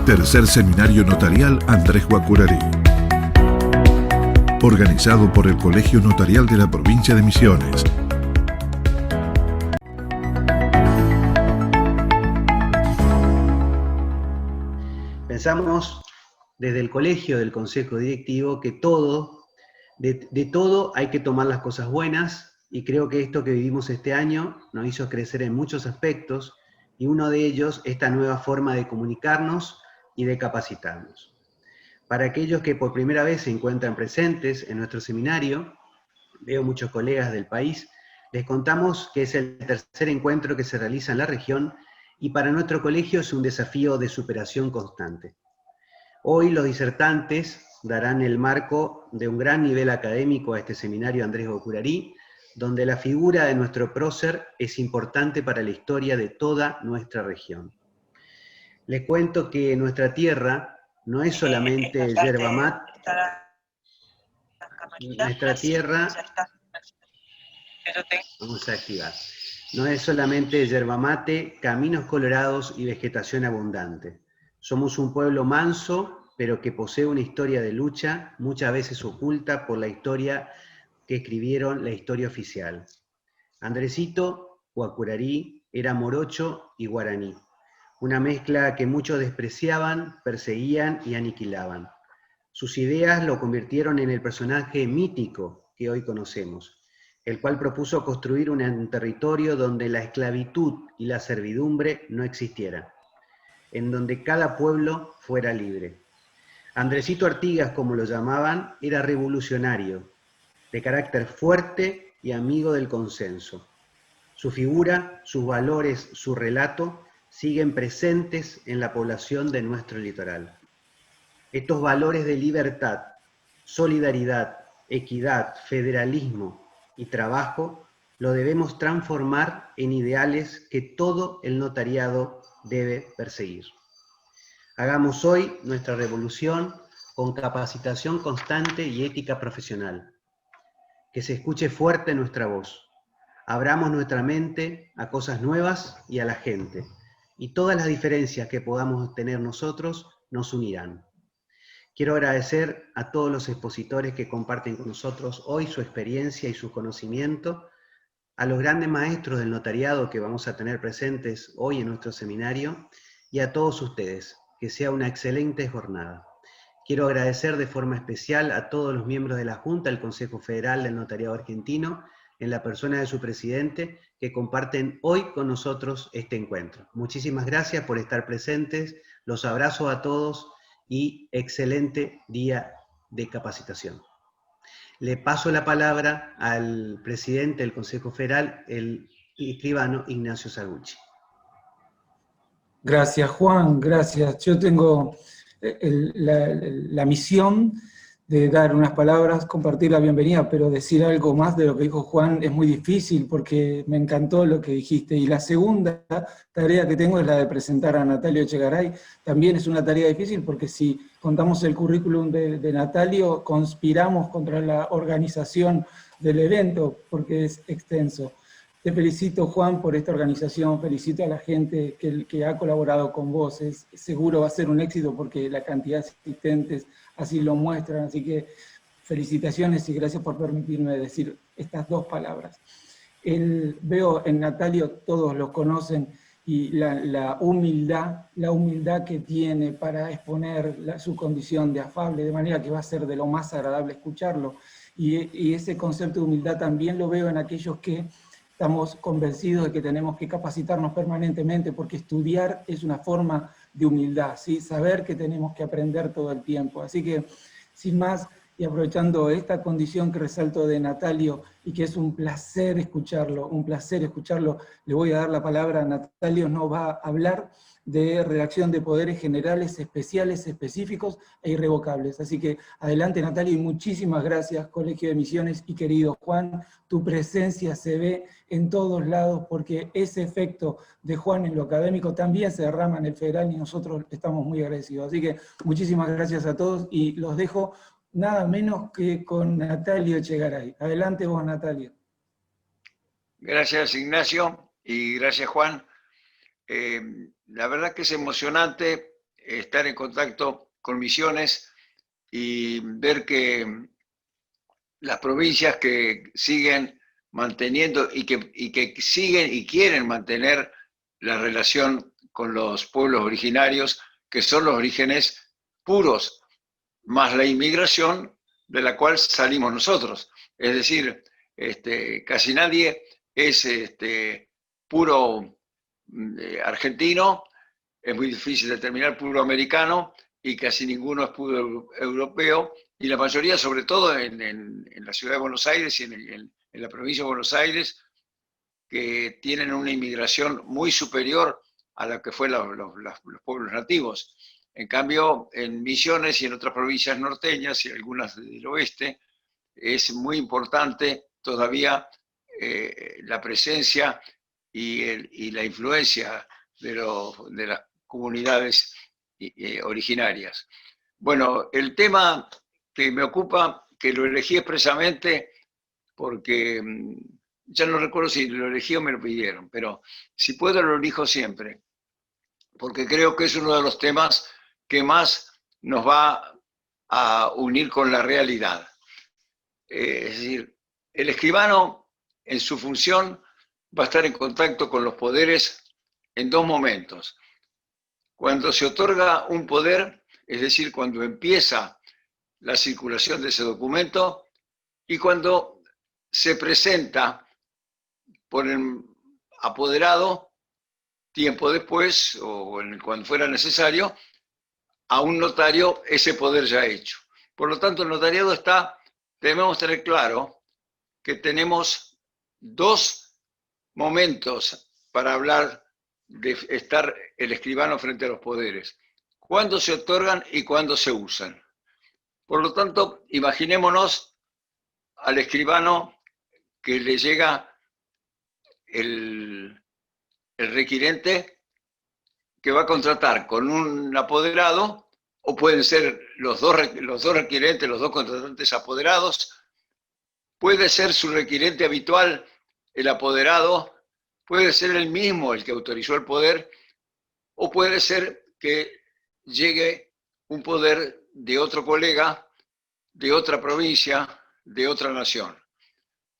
Tercer Seminario Notarial Andrés Guacurarí. Organizado por el Colegio Notarial de la Provincia de Misiones. Pensamos desde el colegio, del consejo directivo, que de todo hay que tomar las cosas buenas, y creo que esto que vivimos este año nos hizo crecer en muchos aspectos, y uno de ellos, esta nueva forma de comunicarnos y de capacitarnos. Para aquellos que por primera vez se encuentran presentes en nuestro seminario, veo muchos colegas del país, les contamos que es el tercer encuentro que se realiza en la región, y para nuestro colegio es un desafío de superación constante. Hoy los disertantes darán el marco de un gran nivel académico a este seminario Andrés Guacurarí, donde la figura de nuestro prócer es importante para la historia de toda nuestra región. Les cuento que nuestra tierra no es solamente yerba mate, nuestra tierra, vamos a activar, no es solamente yerba mate, caminos colorados y vegetación abundante. Somos un pueblo manso, pero que posee una historia de lucha, muchas veces oculta por la historia que escribieron la historia oficial. Andresito Guacurarí era morocho y guaraní, una mezcla que muchos despreciaban, perseguían y aniquilaban. Sus ideas lo convirtieron en el personaje mítico que hoy conocemos, el cual propuso construir un territorio donde la esclavitud y la servidumbre no existieran, en donde cada pueblo fuera libre. Andresito Artigas, como lo llamaban, era revolucionario, de carácter fuerte y amigo del consenso. Su figura, sus valores, su relato siguen presentes en la población de nuestro litoral. Estos valores de libertad, solidaridad, equidad, federalismo y trabajo lo debemos transformar en ideales que todo el notariado debe perseguir. Hagamos hoy nuestra revolución con capacitación constante y ética profesional. Que se escuche fuerte nuestra voz. Abramos nuestra mente a cosas nuevas y a la gente. Y todas las diferencias que podamos tener nosotros nos unirán. Quiero agradecer a todos los expositores que comparten con nosotros hoy su experiencia y su conocimiento, a los grandes maestros del notariado que vamos a tener presentes hoy en nuestro seminario, y a todos ustedes. Que sea una excelente jornada. Quiero agradecer de forma especial a todos los miembros de la Junta del Consejo Federal del Notariado Argentino, en la persona de su presidente, que comparten hoy con nosotros este encuentro. Muchísimas gracias por estar presentes, los abrazo a todos y excelente día de capacitación. Le paso la palabra al presidente del Consejo Federal, el escribano Ignacio Saguchi. Gracias, Juan, gracias. Yo tengo la misión de dar unas palabras, compartir la bienvenida, pero decir algo más de lo que dijo Juan es muy difícil porque me encantó lo que dijiste. Y la segunda tarea que tengo es la de presentar a Natalio Echegaray. También es una tarea difícil porque si contamos el currículum de Natalio, conspiramos contra la organización del evento porque es extenso. Te felicito, Juan, por esta organización, felicito a la gente que ha colaborado con vos, seguro va a ser un éxito porque la cantidad de asistentes así lo muestran, así que felicitaciones y gracias por permitirme decir estas dos palabras. Veo en Natalio, todos los conocen, y la humildad que tiene para exponer su condición de afable, de manera que va a ser de lo más agradable escucharlo, y ese concepto de humildad también lo veo en aquellos que estamos convencidos de que tenemos que capacitarnos permanentemente porque estudiar es una forma de humildad, ¿sí? Saber que tenemos que aprender todo el tiempo. Así que, sin más, y aprovechando esta condición que resalto de Natalio y que es un placer escucharlo, le voy a dar la palabra a Natalio, nos va a hablar de redacción de poderes generales, especiales, específicos e irrevocables. Así que adelante, Natalio, y muchísimas gracias, Colegio de Misiones y querido Juan. Tu presencia se ve en todos lados porque ese efecto de Juan en lo académico también se derrama en el federal y nosotros estamos muy agradecidos. Así que muchísimas gracias a todos y los dejo nada menos que con Natalio Echegaray. Adelante vos, Natalio. Gracias, Ignacio, y gracias, Juan. La verdad que es emocionante estar en contacto con Misiones y ver que las provincias que siguen manteniendo y que siguen y quieren mantener la relación con los pueblos originarios, que son los orígenes puros, más la inmigración de la cual salimos nosotros. Es decir, casi nadie es puro argentino, es muy difícil determinar puro americano, y casi ninguno es puro europeo, y la mayoría, sobre todo en la ciudad de Buenos Aires y en la provincia de Buenos Aires, que tienen una inmigración muy superior a la que fue los pueblos nativos. En cambio, en Misiones y en otras provincias norteñas y algunas del oeste, es muy importante todavía la presencia y la influencia de las comunidades originarias. Bueno, el tema que me ocupa, que lo elegí expresamente porque ya no recuerdo si lo elegí o me lo pidieron, pero si puedo lo elijo siempre, porque creo que es uno de los temas que más nos va a unir con la realidad. Es decir, el escribano en su función va a estar en contacto con los poderes en dos momentos. Cuando se otorga un poder, es decir, cuando empieza la circulación de ese documento, y cuando se presenta por el apoderado tiempo después, o cuando fuera necesario, a un notario ese poder ya hecho. Por lo tanto, el notariado debemos tener claro que tenemos dos momentos para hablar de estar el escribano frente a los poderes: cuándo se otorgan y cuándo se usan. Por lo tanto, imaginémonos al escribano que le llega el requirente que va a contratar con un apoderado, o pueden ser los dos requirentes, los dos contratantes apoderados, puede ser su requirente habitual, el apoderado, puede ser el mismo el que autorizó el poder, o puede ser que llegue un poder de otro colega, de otra provincia, de otra nación.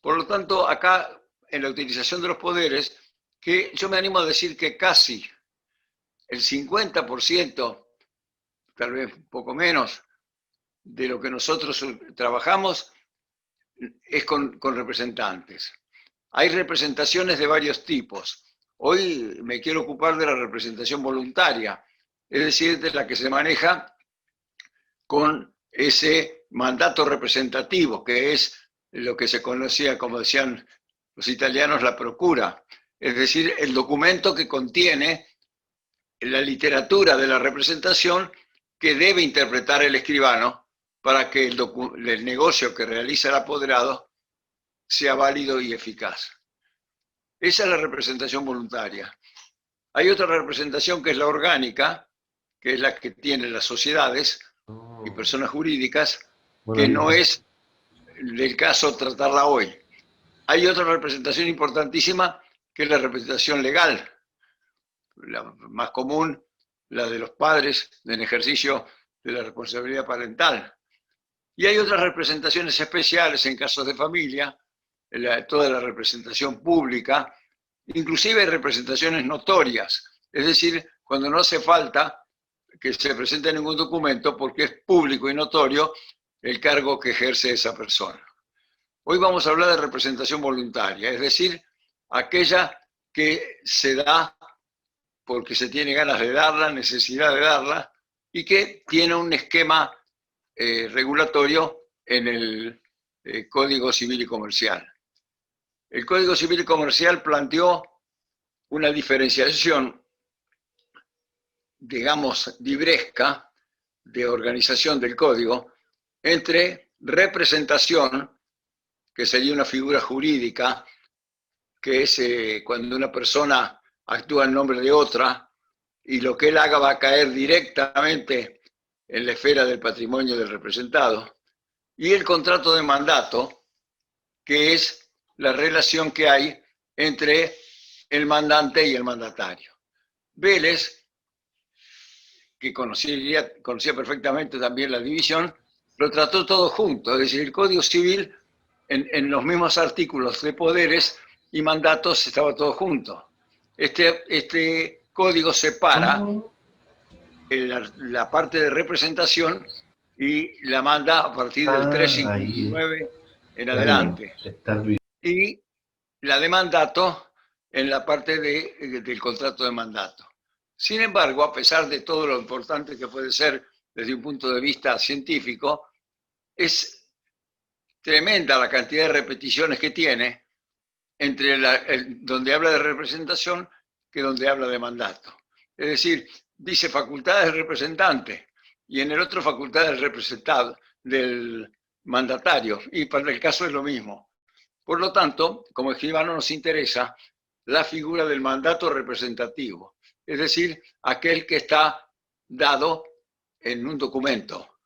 Por lo tanto, acá, en la utilización de los poderes, que yo me animo a decir que casi el 50%, tal vez un poco menos, de lo que nosotros trabajamos es con representantes. Hay representaciones de varios tipos. Hoy me quiero ocupar de la representación voluntaria, es decir, de la que se maneja con ese mandato representativo, que es lo que se conocía, como decían los italianos, la procura, es decir, el documento que contiene la literatura de la representación que debe interpretar el escribano para que el negocio que realiza el apoderado sea válido y eficaz. Esa es la representación voluntaria. Hay otra representación que es la orgánica, que es la que tienen las sociedades y personas jurídicas, que no es del caso tratarla hoy. Hay otra representación importantísima, que es la representación legal, la más común, la de los padres en ejercicio de la responsabilidad parental. Y hay otras representaciones especiales en casos de familia, toda la representación pública, inclusive hay representaciones notorias, es decir, cuando no hace falta que se presente ningún documento porque es público y notorio el cargo que ejerce esa persona. Hoy vamos a hablar de representación voluntaria, es decir, aquella que se da porque se tiene ganas de darla, necesidad de darla, y que tiene un esquema regulatorio en el Código Civil y Comercial. El Código Civil y Comercial planteó una diferenciación, digamos, libresca, de organización del código, entre representación, que sería una figura jurídica, que es cuando una persona actúa en nombre de otra, y lo que él haga va a caer directamente en la esfera del patrimonio del representado, y el contrato de mandato, que es la relación que hay entre el mandante y el mandatario. Vélez, que conocía perfectamente también la división, lo trató todo junto. Es decir, el Código Civil, en los mismos artículos de poderes y mandatos, estaba todo junto. Este código separa la parte de representación y la manda a partir del 359 en adelante. Y la de mandato en la parte del contrato de mandato. Sin embargo, a pesar de todo lo importante que puede ser desde un punto de vista científico, es tremenda la cantidad de repeticiones que tiene entre donde habla de representación que donde habla de mandato. Es decir, dice facultades del representante y en el otro facultades del representado, del mandatario, y para el caso es lo mismo. Por lo tanto, como escribano nos interesa la figura del mandato representativo, es decir, aquel que está dado en un documento,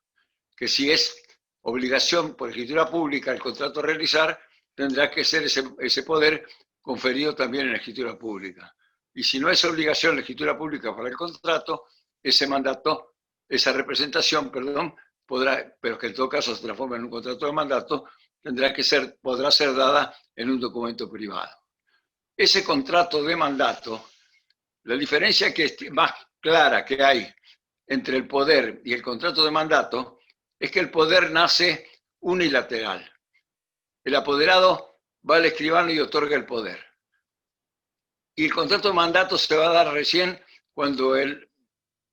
que si es obligación por escritura pública el contrato a realizar, tendrá que ser ese poder conferido también en la escritura pública. Y si no es obligación la escritura pública para el contrato, ese mandato, esa representación, perdón, podrá, pero que en todo caso se transforma en un contrato de mandato, podrá ser dada en un documento privado. Ese contrato de mandato, la diferencia más clara que hay entre el poder y el contrato de mandato es que el poder nace unilateral. El apoderado va al escribano y otorga el poder. Y el contrato de mandato se va a dar recién cuando el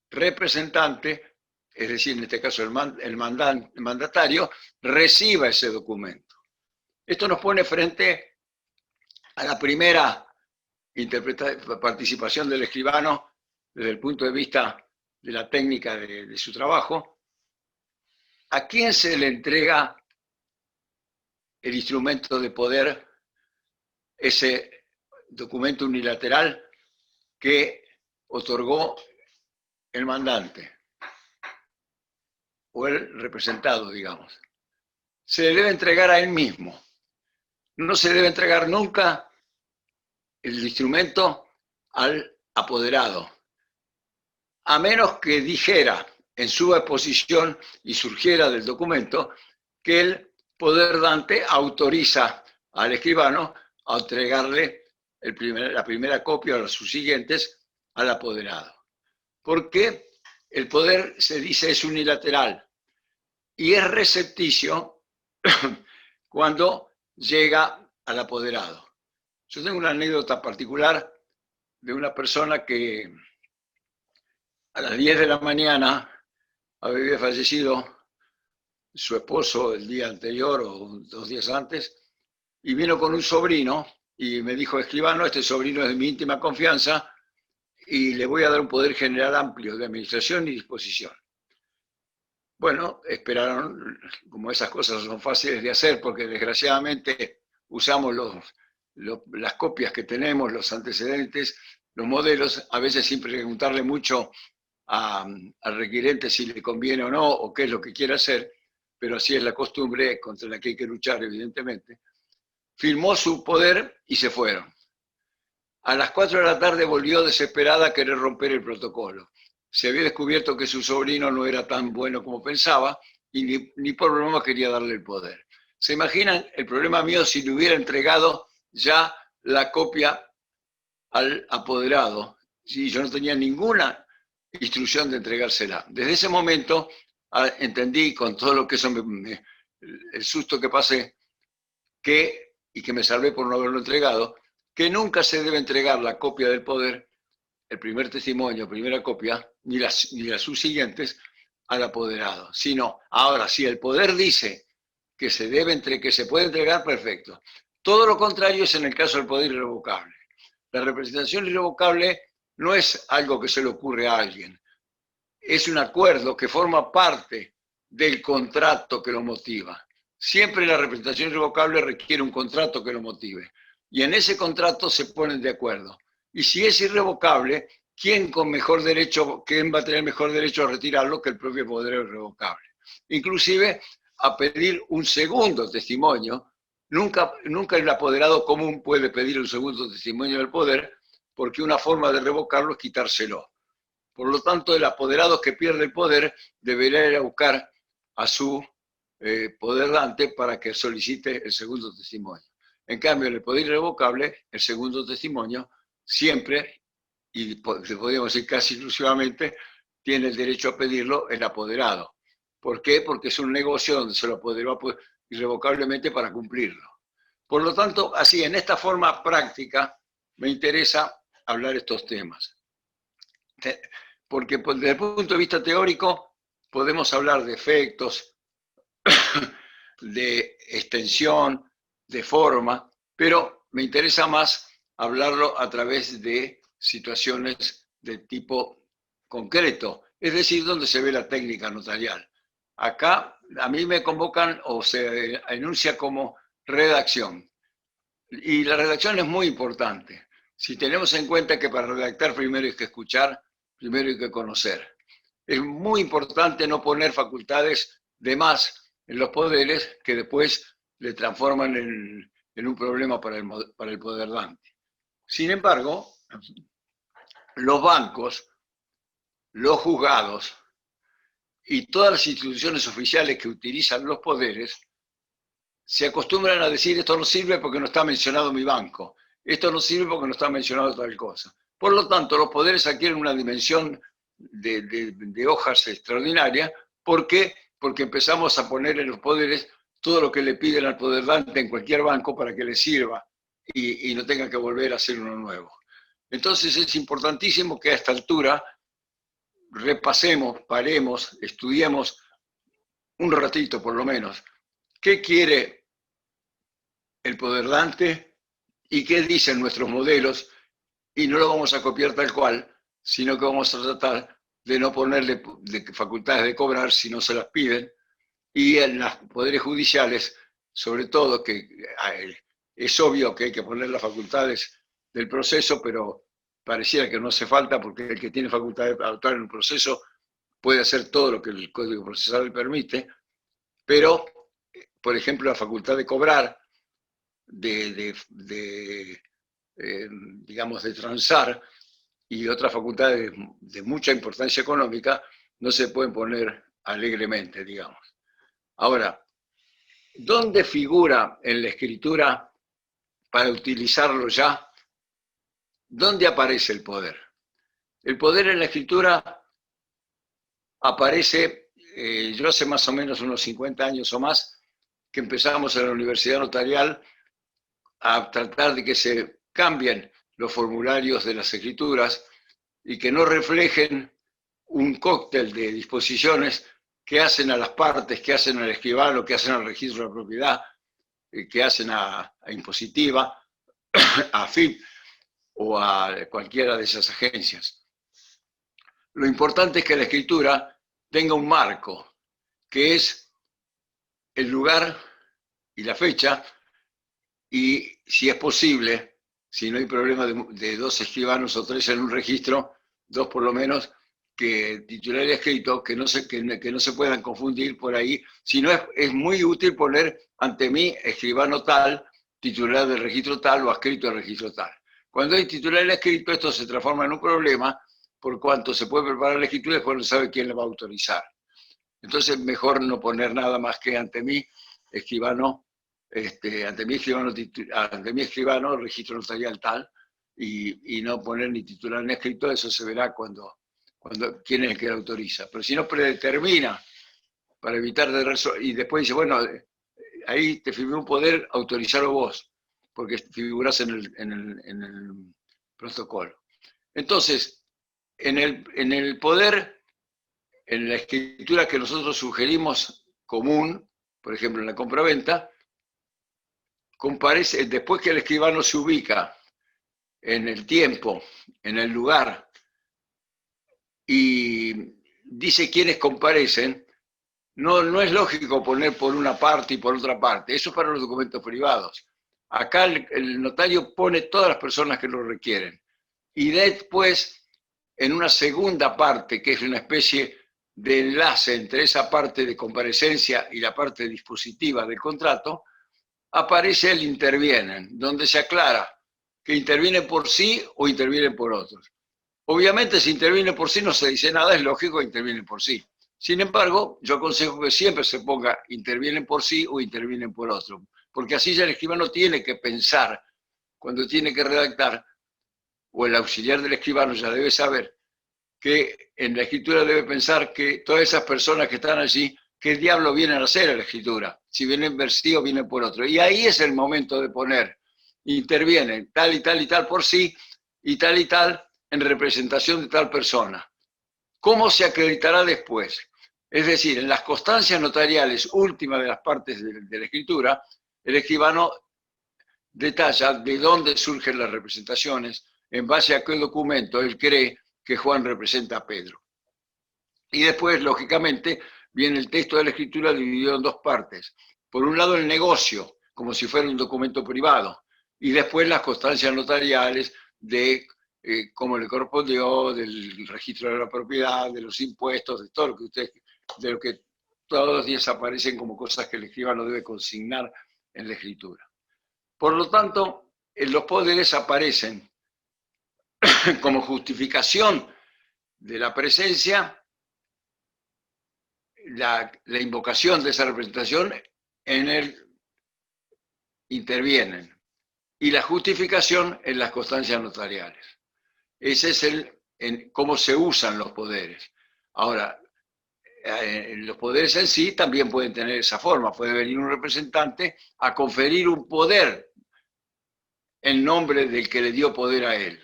representante, es decir, en este caso el mandatario, reciba ese documento. Esto nos pone frente a la primera participación del escribano desde el punto de vista de la técnica de su trabajo. ¿A quién se le entrega el instrumento de poder, ese documento unilateral que otorgó el mandante o el representado, digamos? Se le debe entregar a él mismo. No se debe entregar nunca el instrumento al apoderado, a menos que dijera en su exposición y surgiera del documento que el poder dante autoriza al escribano a entregarle la primera copia o las subsiguientes al apoderado. Porque el poder, se dice, es unilateral y es recepticio cuando llega al apoderado. Yo tengo una anécdota particular de una persona que a las 10 de la mañana había fallecido su esposo el día anterior o 2 días antes, y vino con un sobrino y me dijo: escribano, este sobrino es de mi íntima confianza y le voy a dar un poder general amplio de administración y disposición. Bueno, esperaron, como esas cosas son fáciles de hacer, porque desgraciadamente usamos las copias que tenemos, los antecedentes, los modelos, a veces sin preguntarle mucho al requirente si le conviene o no, o qué es lo que quiere hacer, pero así es la costumbre contra la que hay que luchar, evidentemente. Firmó su poder y se fueron. A las 4 de la tarde volvió desesperada a querer romper el protocolo. Se había descubierto que su sobrino no era tan bueno como pensaba y ni por broma quería darle el poder. ¿Se imaginan el problema mío si le hubiera entregado ya la copia al apoderado? Si yo no tenía ninguna instrucción de entregársela. Desde ese momento entendí, con todo lo que eso el susto que pasé, y que me salvé por no haberlo entregado, que nunca se debe entregar la copia del poder, el primer testimonio, primera copia, ni las subsiguientes, al apoderado. Sino, ahora, si el poder dice que se puede entregar, perfecto. Todo lo contrario es en el caso del poder irrevocable. La representación irrevocable no es algo que se le ocurre a alguien. Es un acuerdo que forma parte del contrato que lo motiva. Siempre la representación irrevocable requiere un contrato que lo motive. Y en ese contrato se ponen de acuerdo. Y si es irrevocable, ¿quién va a tener mejor derecho a retirarlo que el propio poder irrevocable? Inclusive a pedir un segundo testimonio. Nunca el apoderado común puede pedir un segundo testimonio del poder, porque una forma de revocarlo es quitárselo. Por lo tanto, el apoderado que pierde el poder debería ir a buscar a su poder dante para que solicite el segundo testimonio. En cambio, en el poder irrevocable, el segundo testimonio siempre, y podríamos decir casi exclusivamente, tiene el derecho a pedirlo el apoderado. ¿Por qué? Porque es un negocio donde se lo apoderó irrevocablemente para cumplirlo. Por lo tanto, así, en esta forma práctica, me interesa hablar estos temas. Porque desde el punto de vista teórico, podemos hablar de efectos, de extensión, de forma, pero me interesa más hablarlo a través de situaciones de tipo concreto, es decir, donde se ve la técnica notarial. Acá a mí me convocan o se enuncia como redacción. Y la redacción es muy importante. Si tenemos en cuenta que para redactar primero hay que escuchar, primero hay que conocer. Es muy importante no poner facultades de más en los poderes que después le transforman en un problema para el poder dante. Sin embargo, los bancos, los juzgados y todas las instituciones oficiales que utilizan los poderes se acostumbran a decir esto no sirve porque no está mencionado mi banco, esto no sirve porque no está mencionado tal cosa. Por lo tanto, los poderes adquieren una dimensión de hojas extraordinaria. ¿Por qué? Porque empezamos a poner en los poderes todo lo que le piden al poder dante en cualquier banco para que le sirva y no tenga que volver a hacer uno nuevo. Entonces es importantísimo que a esta altura repasemos, paremos, estudiemos un ratito por lo menos qué quiere el poder dante y qué dicen nuestros modelos, y no lo vamos a copiar tal cual, sino que vamos a tratar de no ponerle facultades de cobrar si no se las piden, y en los poderes judiciales, sobre todo, que es obvio que hay que poner las facultades del proceso, pero pareciera que no hace falta porque el que tiene facultad de actuar en un proceso puede hacer todo lo que el Código Procesal le permite, pero, por ejemplo, la facultad de cobrar, digamos, de transar, y otras facultades de mucha importancia económica, no se pueden poner alegremente, digamos. Ahora, ¿dónde figura en la escritura, para utilizarlo ya, dónde aparece el poder? El poder en la escritura aparece, yo hace más o menos unos 50 años o más, que empezamos en la Universidad Notarial a tratar de que se cambien los formularios de las escrituras y que no reflejen un cóctel de disposiciones que hacen a las partes, que hacen al escribano, que hacen al registro de la propiedad, que hacen a impositiva, a AFIP o a cualquiera de esas agencias. Lo importante es que la escritura tenga un marco, que es el lugar y la fecha, y si es posible, si no hay problema de dos escribanos o tres en un registro, dos por lo menos, que titular y escrito, que no se puedan confundir por ahí. Si no, es muy útil poner ante mí escribano tal, titular del registro tal o adscrito del registro tal. Cuando hay titular y escrito, esto se transforma en un problema, por cuanto se puede preparar la escritura y después no sabe quién le va a autorizar. Entonces, mejor no poner nada más que ante mí escribano, ante mi escribano, registro notarial tal, y no poner ni titular ni escrito. Eso se verá cuando quién es el que lo autoriza. Pero si no predetermina, para evitar y después dice, bueno, ahí te firmé un poder, autorizarlo vos, porque figurás en el protocolo. Entonces, en el poder, en la escritura que nosotros sugerimos común, por ejemplo en la compraventa, comparece, después que el escribano se ubica en el tiempo, en el lugar, y dice quiénes comparecen, no es lógico poner por una parte y por otra parte. Eso es para los documentos privados. Acá el notario pone todas las personas que lo requieren. Y después, en una segunda parte, que es una especie de enlace entre esa parte de comparecencia y la parte dispositiva del contrato, aparece el intervienen, donde se aclara que interviene por sí o interviene por otros. Obviamente, si interviene por sí no se dice nada, es lógico que interviene por sí. Sin embargo, yo aconsejo que siempre se ponga intervienen por sí o intervienen por otro, porque así ya el escribano tiene que pensar cuando tiene que redactar, o el auxiliar del escribano ya debe saber que en la escritura debe pensar que todas esas personas que están allí, ¿qué diablo vienen a hacer en la escritura? Si vienen por sí o vienen por otro. Y ahí es el momento de poner, intervienen tal y tal por sí y tal en representación de tal persona. ¿Cómo se acreditará después? Es decir, en las constancias notariales últimas de las partes de la escritura, el escribano detalla de dónde surgen las representaciones, en base a qué documento él cree que Juan representa a Pedro. Y después, lógicamente, viene el texto de la escritura dividido en dos partes. Por un lado, el negocio, como si fuera un documento privado, y después las constancias notariales de cómo le correspondió, del registro de la propiedad, de los impuestos, de todo lo que de lo que todos los días aparecen como cosas que el escribano debe consignar en la escritura. Por lo tanto, los poderes aparecen como justificación de la presencia, la invocación de esa representación en él intervienen, y la justificación en las constancias notariales. Ese es cómo se usan los poderes. Ahora, los poderes en sí también pueden tener esa forma. Puede venir un representante a conferir un poder en nombre del que le dio poder a él.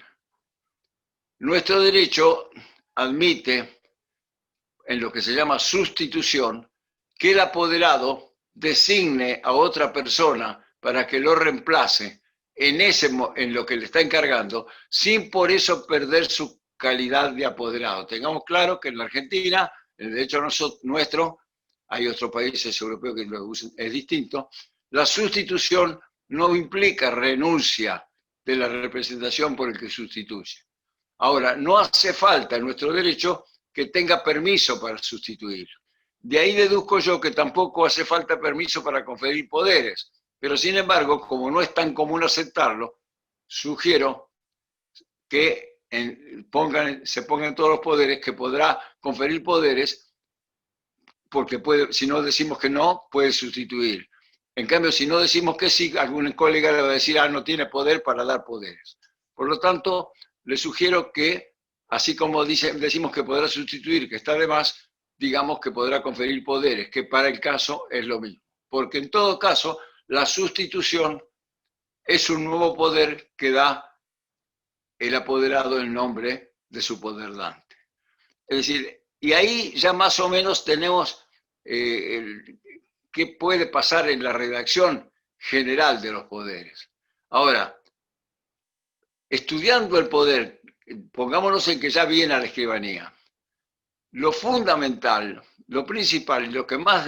Nuestro derecho admite, en lo que se llama sustitución, que el apoderado designe a otra persona para que lo reemplace en lo que le está encargando, sin por eso perder su calidad de apoderado. Tengamos claro que en la Argentina, el derecho nuestro, hay otros países europeos que lo usan, es distinto, la sustitución no implica renuncia de la representación por el que sustituye. Ahora, no hace falta en nuestro derecho que tenga permiso para sustituir. De ahí deduzco yo que tampoco hace falta permiso para conferir poderes, pero sin embargo, como no es tan común aceptarlo, sugiero que se pongan todos los poderes, que podrá conferir poderes, porque si no decimos que no, puede sustituir. En cambio, si no decimos que sí, algún colega le va a decir, no tiene poder para dar poderes. Por lo tanto, le sugiero que, así como decimos que podrá sustituir, que está de más, digamos que podrá conferir poderes, que para el caso es lo mismo. Porque en todo caso, la sustitución es un nuevo poder que da el apoderado en nombre de su poder dante. Es decir, y ahí ya más o menos tenemos qué puede pasar en la redacción general de los poderes. Ahora, estudiando el poder, pongámonos en que ya viene a la escribanía. Lo fundamental, lo principal y lo que más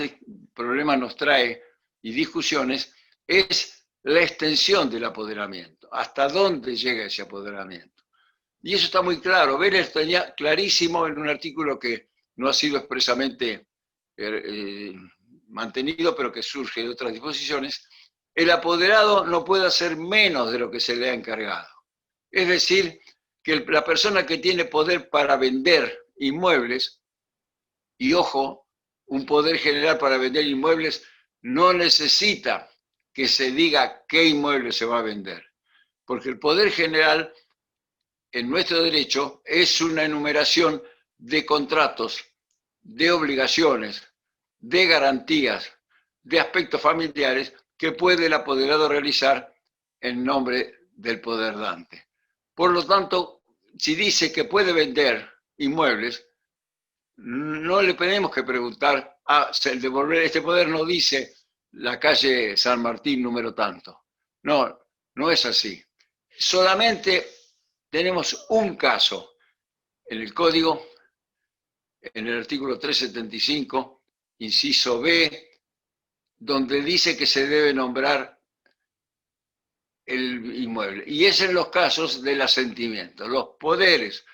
problemas nos trae y discusiones es la extensión del apoderamiento. ¿Hasta dónde llega ese apoderamiento? Y eso está muy claro. Vélez tenía clarísimo en un artículo que no ha sido expresamente mantenido, pero que surge de otras disposiciones. El apoderado no puede hacer menos de lo que se le ha encargado. Es decir, que la persona que tiene poder para vender inmuebles, y ojo, un poder general para vender inmuebles no necesita que se diga qué inmueble se va a vender, porque el poder general en nuestro derecho es una enumeración de contratos, de obligaciones, de garantías, de aspectos familiares que puede el apoderado realizar en nombre del poder dante. Por lo tanto, si dice que puede vender inmuebles, no le tenemos que preguntar, el devolver este poder no dice la calle San Martín número tanto. No, no es así. Solamente tenemos un caso en el código, en el artículo 375, inciso B, donde dice que se debe nombrar el inmueble. Y es en los casos del asentimiento. Los poderes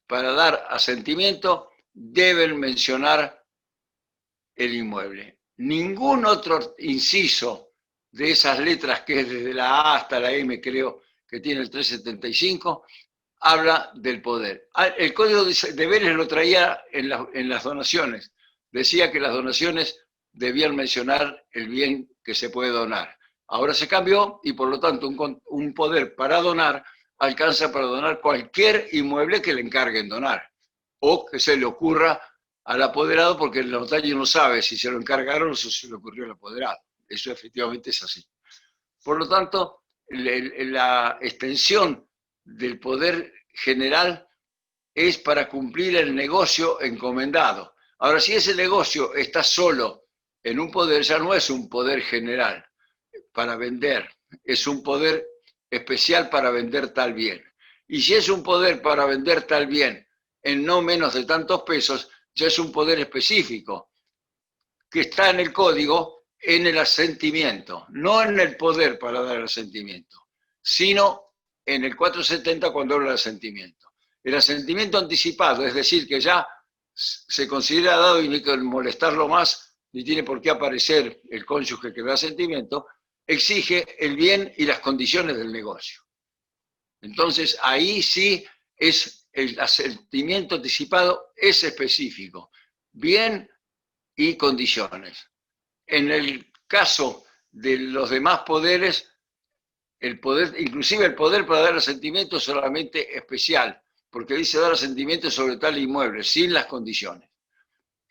para dar asentimiento deben mencionar el inmueble. Ningún otro inciso de esas letras, que es desde la A hasta la M, creo que tiene el 375, habla del poder. El código de Vélez lo traía en las donaciones. Decía que las donaciones debían mencionar el bien que se puede donar. Ahora se cambió y por lo tanto un poder para donar alcanza para donar cualquier inmueble que le encarguen donar o que se le ocurra al apoderado, porque el notario no sabe si se lo encargaron o si se le ocurrió al apoderado. Eso efectivamente es así. Por lo tanto, la extensión del poder general es para cumplir el negocio encomendado. Ahora, si ese negocio está solo en un poder, ya no es un poder general para vender, es un poder especial para vender tal bien. Y si es un poder para vender tal bien en no menos de tantos pesos, ya es un poder específico que está en el código, en el asentimiento, no en el poder para dar el asentimiento, sino en el 470 cuando habla de asentimiento. El asentimiento anticipado, es decir, que ya se considera dado y no hay que molestarlo más, ni tiene por qué aparecer el cónyuge que da asentimiento, exige el bien y las condiciones del negocio. Entonces, ahí sí es el asentimiento anticipado, es específico, bien y condiciones. En el caso de los demás poderes, el poder, inclusive el poder para dar asentimiento es solamente especial, porque dice dar asentimiento sobre tal inmueble, sin las condiciones.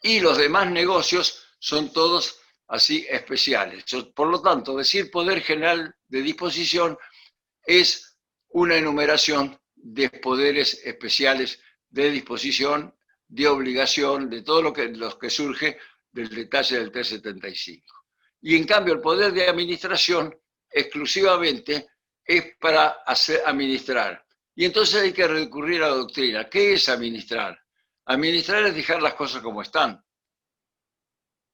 Y los demás negocios son todos así especiales. Por lo tanto, decir poder general de disposición es una enumeración de poderes especiales de disposición, de obligación, de todo lo que surge del detalle del 375. Y en cambio el poder de administración exclusivamente es para administrar. Y entonces hay que recurrir a la doctrina. ¿Qué es administrar? Administrar es dejar las cosas como están.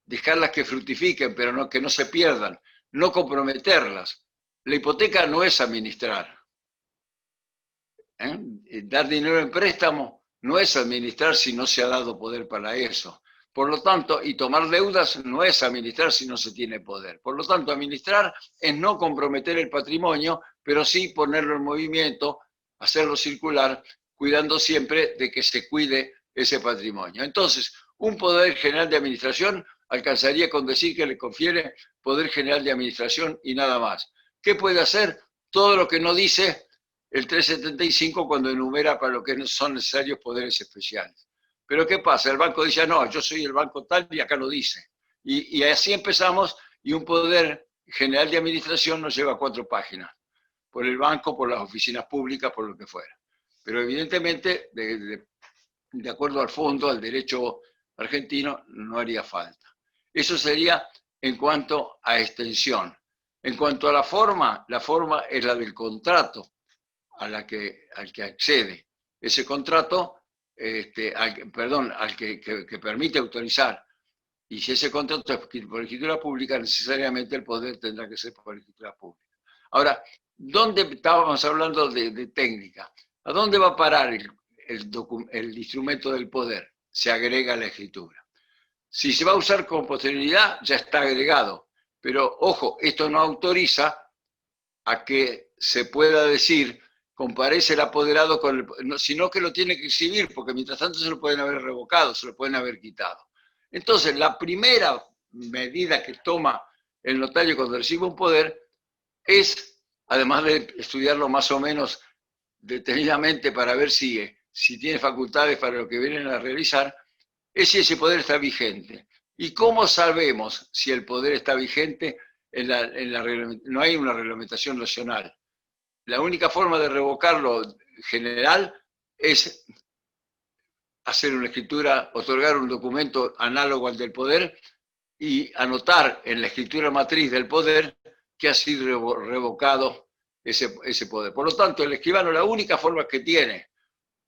Dejarlas que fructifiquen, pero no, que no se pierdan. No comprometerlas. La hipoteca no es administrar. Dar dinero en préstamo no es administrar si no se ha dado poder para eso. Por lo tanto, y tomar deudas no es administrar si no se tiene poder. Por lo tanto, administrar es no comprometer el patrimonio, pero sí ponerlo en movimiento, hacerlo circular, cuidando siempre de que se cuide ese patrimonio. Entonces, un poder general de administración alcanzaría con decir que le confiere poder general de administración y nada más. ¿Qué puede hacer? Todo lo que no dice el 375 cuando enumera para lo que son necesarios poderes especiales. Pero ¿qué pasa? El banco dice, no, yo soy el banco tal y acá lo dice. Y así empezamos y un poder general de administración nos lleva 4 páginas. Por el banco, por las oficinas públicas, por lo que fuera. Pero evidentemente, de acuerdo al fondo, al derecho argentino, no haría falta. Eso sería en cuanto a extensión. En cuanto a la forma es la del contrato al que accede. Ese contrato, al que permite autorizar. Y si ese contrato es por escritura pública, necesariamente el poder tendrá que ser por escritura pública. Ahora, ¿dónde estábamos hablando de técnica? ¿A dónde va a parar el instrumento del poder? Se agrega la escritura. Si se va a usar con posterioridad, ya está agregado. Pero, ojo, esto no autoriza a que se pueda decir comparece el apoderado con el, sino que lo tiene que exhibir, porque mientras tanto se lo pueden haber revocado, se lo pueden haber quitado. Entonces, la primera medida que toma el notario cuando recibe un poder es, además de estudiarlo más o menos detenidamente para ver si tiene facultades para lo que vienen a realizar, es si ese poder está vigente. ¿Y cómo sabemos si el poder está vigente? No hay una reglamentación nacional. La única forma de revocarlo general es hacer una escritura, otorgar un documento análogo al del poder y anotar en la escritura matriz del poder que ha sido revocado ese poder. Por lo tanto, el escribano, la única forma que tiene,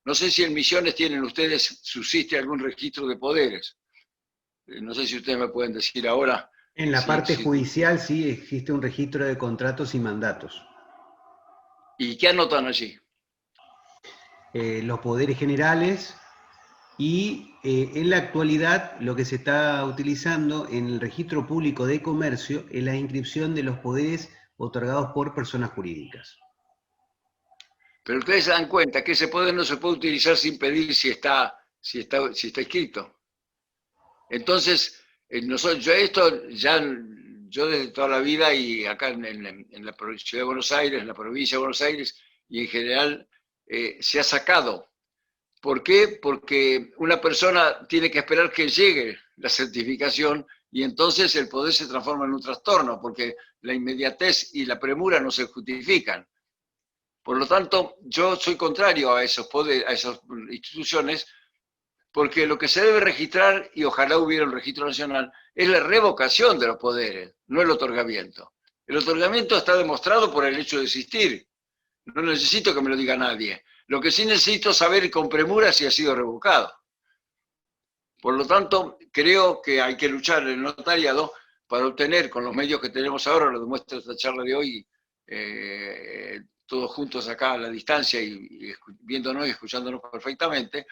no sé si en Misiones tienen ustedes, subsiste algún registro de poderes. No sé si ustedes me pueden decir ahora. En la parte judicial sí existe un registro de contratos y mandatos. ¿Y qué anotan allí? Los poderes generales y en la actualidad lo que se está utilizando en el registro público de comercio es la inscripción de los poderes otorgados por personas jurídicas. Pero ustedes se dan cuenta que ese poder no se puede utilizar sin pedir si está escrito. Entonces, yo desde toda la vida y acá en la ciudad de Buenos Aires, en la provincia de Buenos Aires y en general, se ha sacado. ¿Por qué? Porque una persona tiene que esperar que llegue la certificación y entonces el poder se transforma en un trastorno, porque la inmediatez y la premura no se justifican. Por lo tanto, yo soy contrario a esos poderes, a esas instituciones, porque lo que se debe registrar, y ojalá hubiera un registro nacional, es la revocación de los poderes, no el otorgamiento. El otorgamiento está demostrado por el hecho de existir. No necesito que me lo diga nadie. Lo que sí necesito es saber con premura si ha sido revocado. Por lo tanto, creo que hay que luchar en el notariado para obtener, con los medios que tenemos ahora, lo demuestra esta charla de hoy, todos juntos acá a la distancia y viéndonos y escuchándonos perfectamente,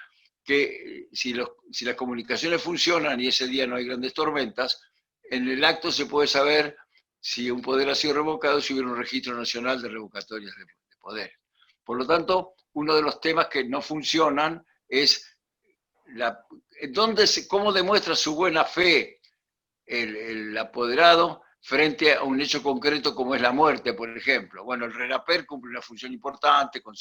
que si las comunicaciones funcionan y ese día no hay grandes tormentas, en el acto se puede saber si un poder ha sido revocado, si hubiera un registro nacional de revocatorias de poder. Por lo tanto, uno de los temas que no funcionan es cómo demuestra su buena fe el apoderado frente a un hecho concreto como es la muerte, por ejemplo. Bueno, el RENAPER cumple una función importante con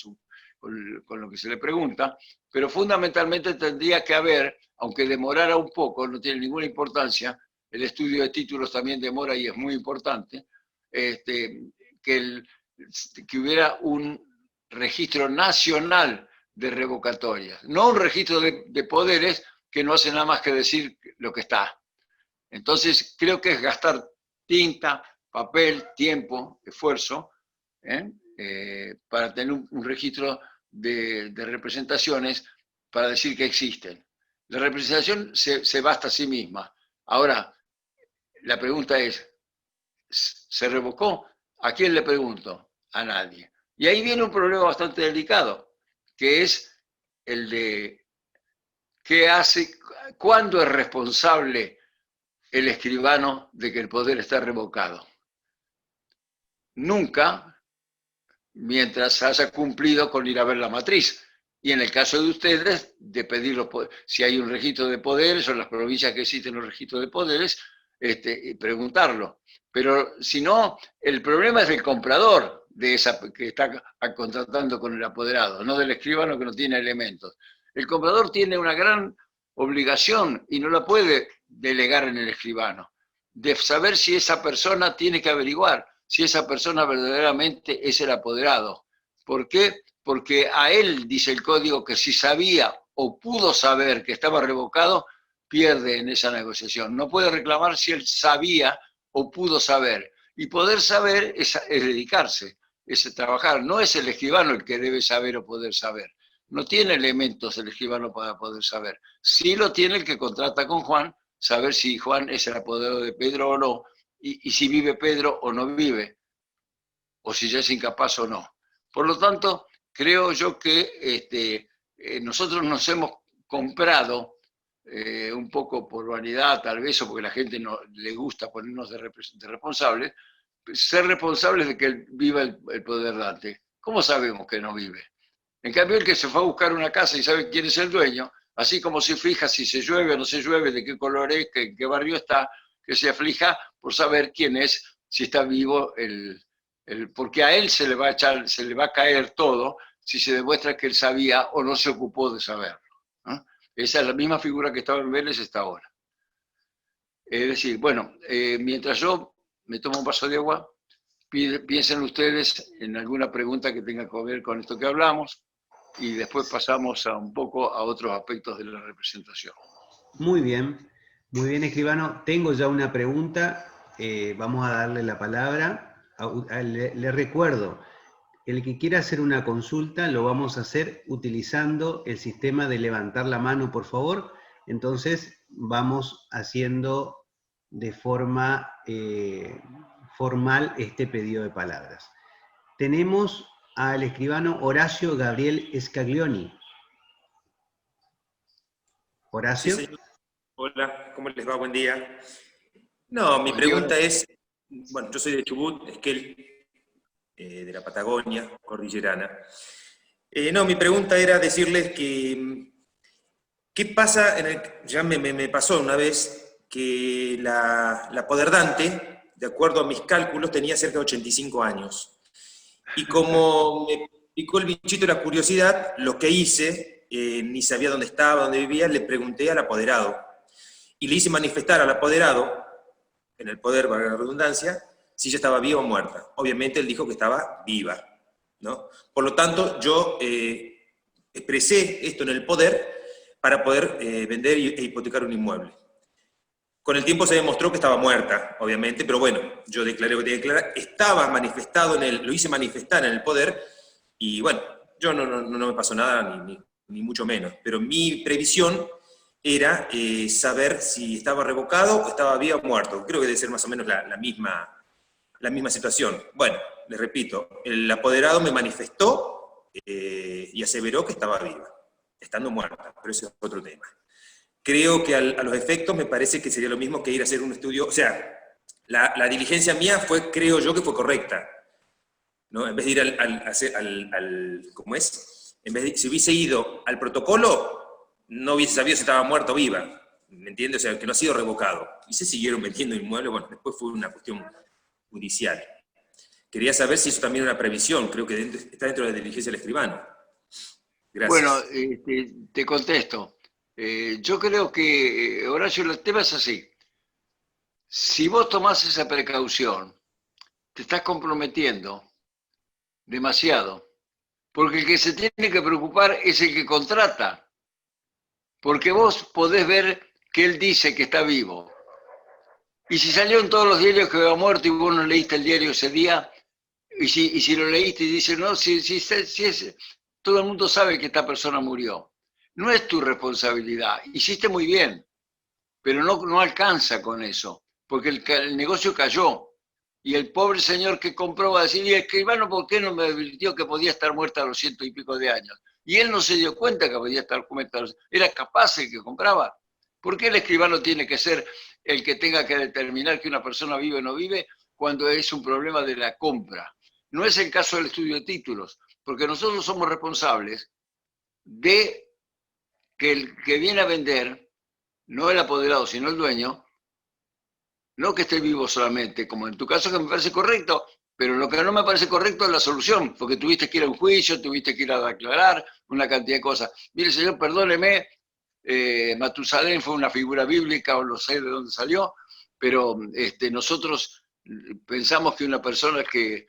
lo que se le pregunta, pero fundamentalmente tendría que haber, aunque demorara un poco, no tiene ninguna importancia, el estudio de títulos también demora y es muy importante, que hubiera un registro nacional de revocatorias, no un registro de poderes que no hace nada más que decir lo que está. Entonces, creo que es gastar tinta, papel, tiempo, esfuerzo, para tener un registro de representaciones para decir que existen. La representación se basta a sí misma. Ahora, la pregunta es, ¿se revocó? ¿A quién le pregunto? A nadie. Y ahí viene un problema bastante delicado, que es el de qué hace, cuándo es responsable el escribano de que el poder está revocado. Nunca, mientras haya cumplido con ir a ver la matriz. Y en el caso de ustedes, de pedir si hay un registro de poderes o en las provincias que existen los registros de poderes, y preguntarlo. Pero si no, el problema es del comprador de esa que está contratando con el apoderado, no del escribano que no tiene elementos. El comprador tiene una gran obligación y no la puede delegar en el escribano, de saber si esa persona tiene que averiguar si esa persona verdaderamente es el apoderado. ¿Por qué? Porque a él, dice el código, que si sabía o pudo saber que estaba revocado, pierde en esa negociación. No puede reclamar si él sabía o pudo saber. Y poder saber es dedicarse, es trabajar. No es el escribano el que debe saber o poder saber. No tiene elementos el escribano para poder saber. Sí lo tiene el que contrata con Juan, saber si Juan es el apoderado de Pedro o no, y si vive Pedro o no vive, o si ya es incapaz o no. Por lo tanto, creo yo que nosotros nos hemos comprado, un poco por vanidad tal vez, o porque a la gente no le gusta ponernos de responsables, ser responsables de que viva el poder dante. ¿Cómo sabemos que no vive? En cambio, el que se fue a buscar una casa y sabe quién es el dueño, así como se fija si se llueve o no se llueve, de qué color es, en qué barrio está, que se aflija por saber quién es, si está vivo, porque a él se le va a caer todo si se demuestra que él sabía o no se ocupó de saberlo, ¿no? Esa es la misma figura que estaba en Vélez, está ahora. Es decir, bueno, mientras yo me tomo un vaso de agua, piensen ustedes en alguna pregunta que tenga que ver con esto que hablamos y después pasamos un poco a otros aspectos de la representación. Muy bien, escribano. Tengo ya una pregunta, vamos a darle la palabra. Le recuerdo, el que quiera hacer una consulta lo vamos a hacer utilizando el sistema de levantar la mano, por favor. Entonces vamos haciendo de forma formal este pedido de palabras. Tenemos al escribano Horacio Gabriel Scaglioni. Horacio. Sí, hola, ¿cómo les va? Buen día. No, mi pregunta es, bueno, yo soy de Chubut, Esquel, de la Patagonia, cordillerana, No, mi pregunta era decirles que, ¿qué pasa? Ya me pasó una vez que la poderdante, de acuerdo a mis cálculos, tenía cerca de 85 años. Y como me picó el bichito de la curiosidad, lo que hice, ni sabía dónde estaba, dónde vivía, le pregunté al apoderado. Y le hice manifestar al apoderado, en el poder, valga la redundancia, si ella estaba viva o muerta. Obviamente él dijo que estaba viva, ¿no? Por lo tanto, yo expresé esto en el poder para poder vender e hipotecar un inmueble. Con el tiempo se demostró que estaba muerta, obviamente, pero bueno, yo declaré lo que tenía que declarar, estaba manifestado lo hice manifestar en el poder, y bueno, yo no me pasó nada, ni mucho menos, pero mi previsión era saber si estaba revocado o estaba vivo o muerto. Creo que debe ser más o menos la misma situación. Bueno, les repito, el apoderado me manifestó y aseveró que estaba viva, estando muerta, pero ese es otro tema. Creo que a los efectos me parece que sería lo mismo que ir a hacer un estudio, o sea, la diligencia mía creo yo que fue correcta, ¿no? En vez de ir ¿cómo es? En vez de, si hubiese ido al protocolo, no hubiese sabido si estaba muerta o viva, ¿me entiendes? O sea, que no ha sido revocado. Y se siguieron vendiendo inmuebles, bueno, después fue una cuestión judicial. Quería saber si eso también era una previsión, creo que está dentro de la diligencia del escribano. Gracias. Bueno, te contesto. Yo creo que, Horacio, el tema es así. Si vos tomás esa precaución, te estás comprometiendo demasiado. Porque el que se tiene que preocupar es el que contrata. Porque vos podés ver que él dice que está vivo. Y si salió en todos los diarios que había muerto y vos no leíste el diario ese día, y si lo leíste y dices, no, todo el mundo sabe que esta persona murió. No es tu responsabilidad. Hiciste muy bien, pero no alcanza con eso, porque el negocio cayó. Y el pobre señor que compró va a decir, y el escribano, ¿por qué no me advirtió que podía estar muerta a los 100 y pico de años? Y él no se dio cuenta que podía estar muerta. Era capaz el que compraba. ¿Por qué el escribano tiene que ser el que tenga que determinar que una persona vive o no vive cuando es un problema de la compra? No es el caso del estudio de títulos, porque nosotros somos responsables de que el que viene a vender, no el apoderado, sino el dueño, no que esté vivo solamente, como en tu caso que me parece correcto, pero lo que no me parece correcto es la solución, porque tuviste que ir a un juicio, tuviste que ir a declarar una cantidad de cosas. Mire, señor, perdóneme, Matusalén fue una figura bíblica, o no sé de dónde salió, pero nosotros pensamos que una persona que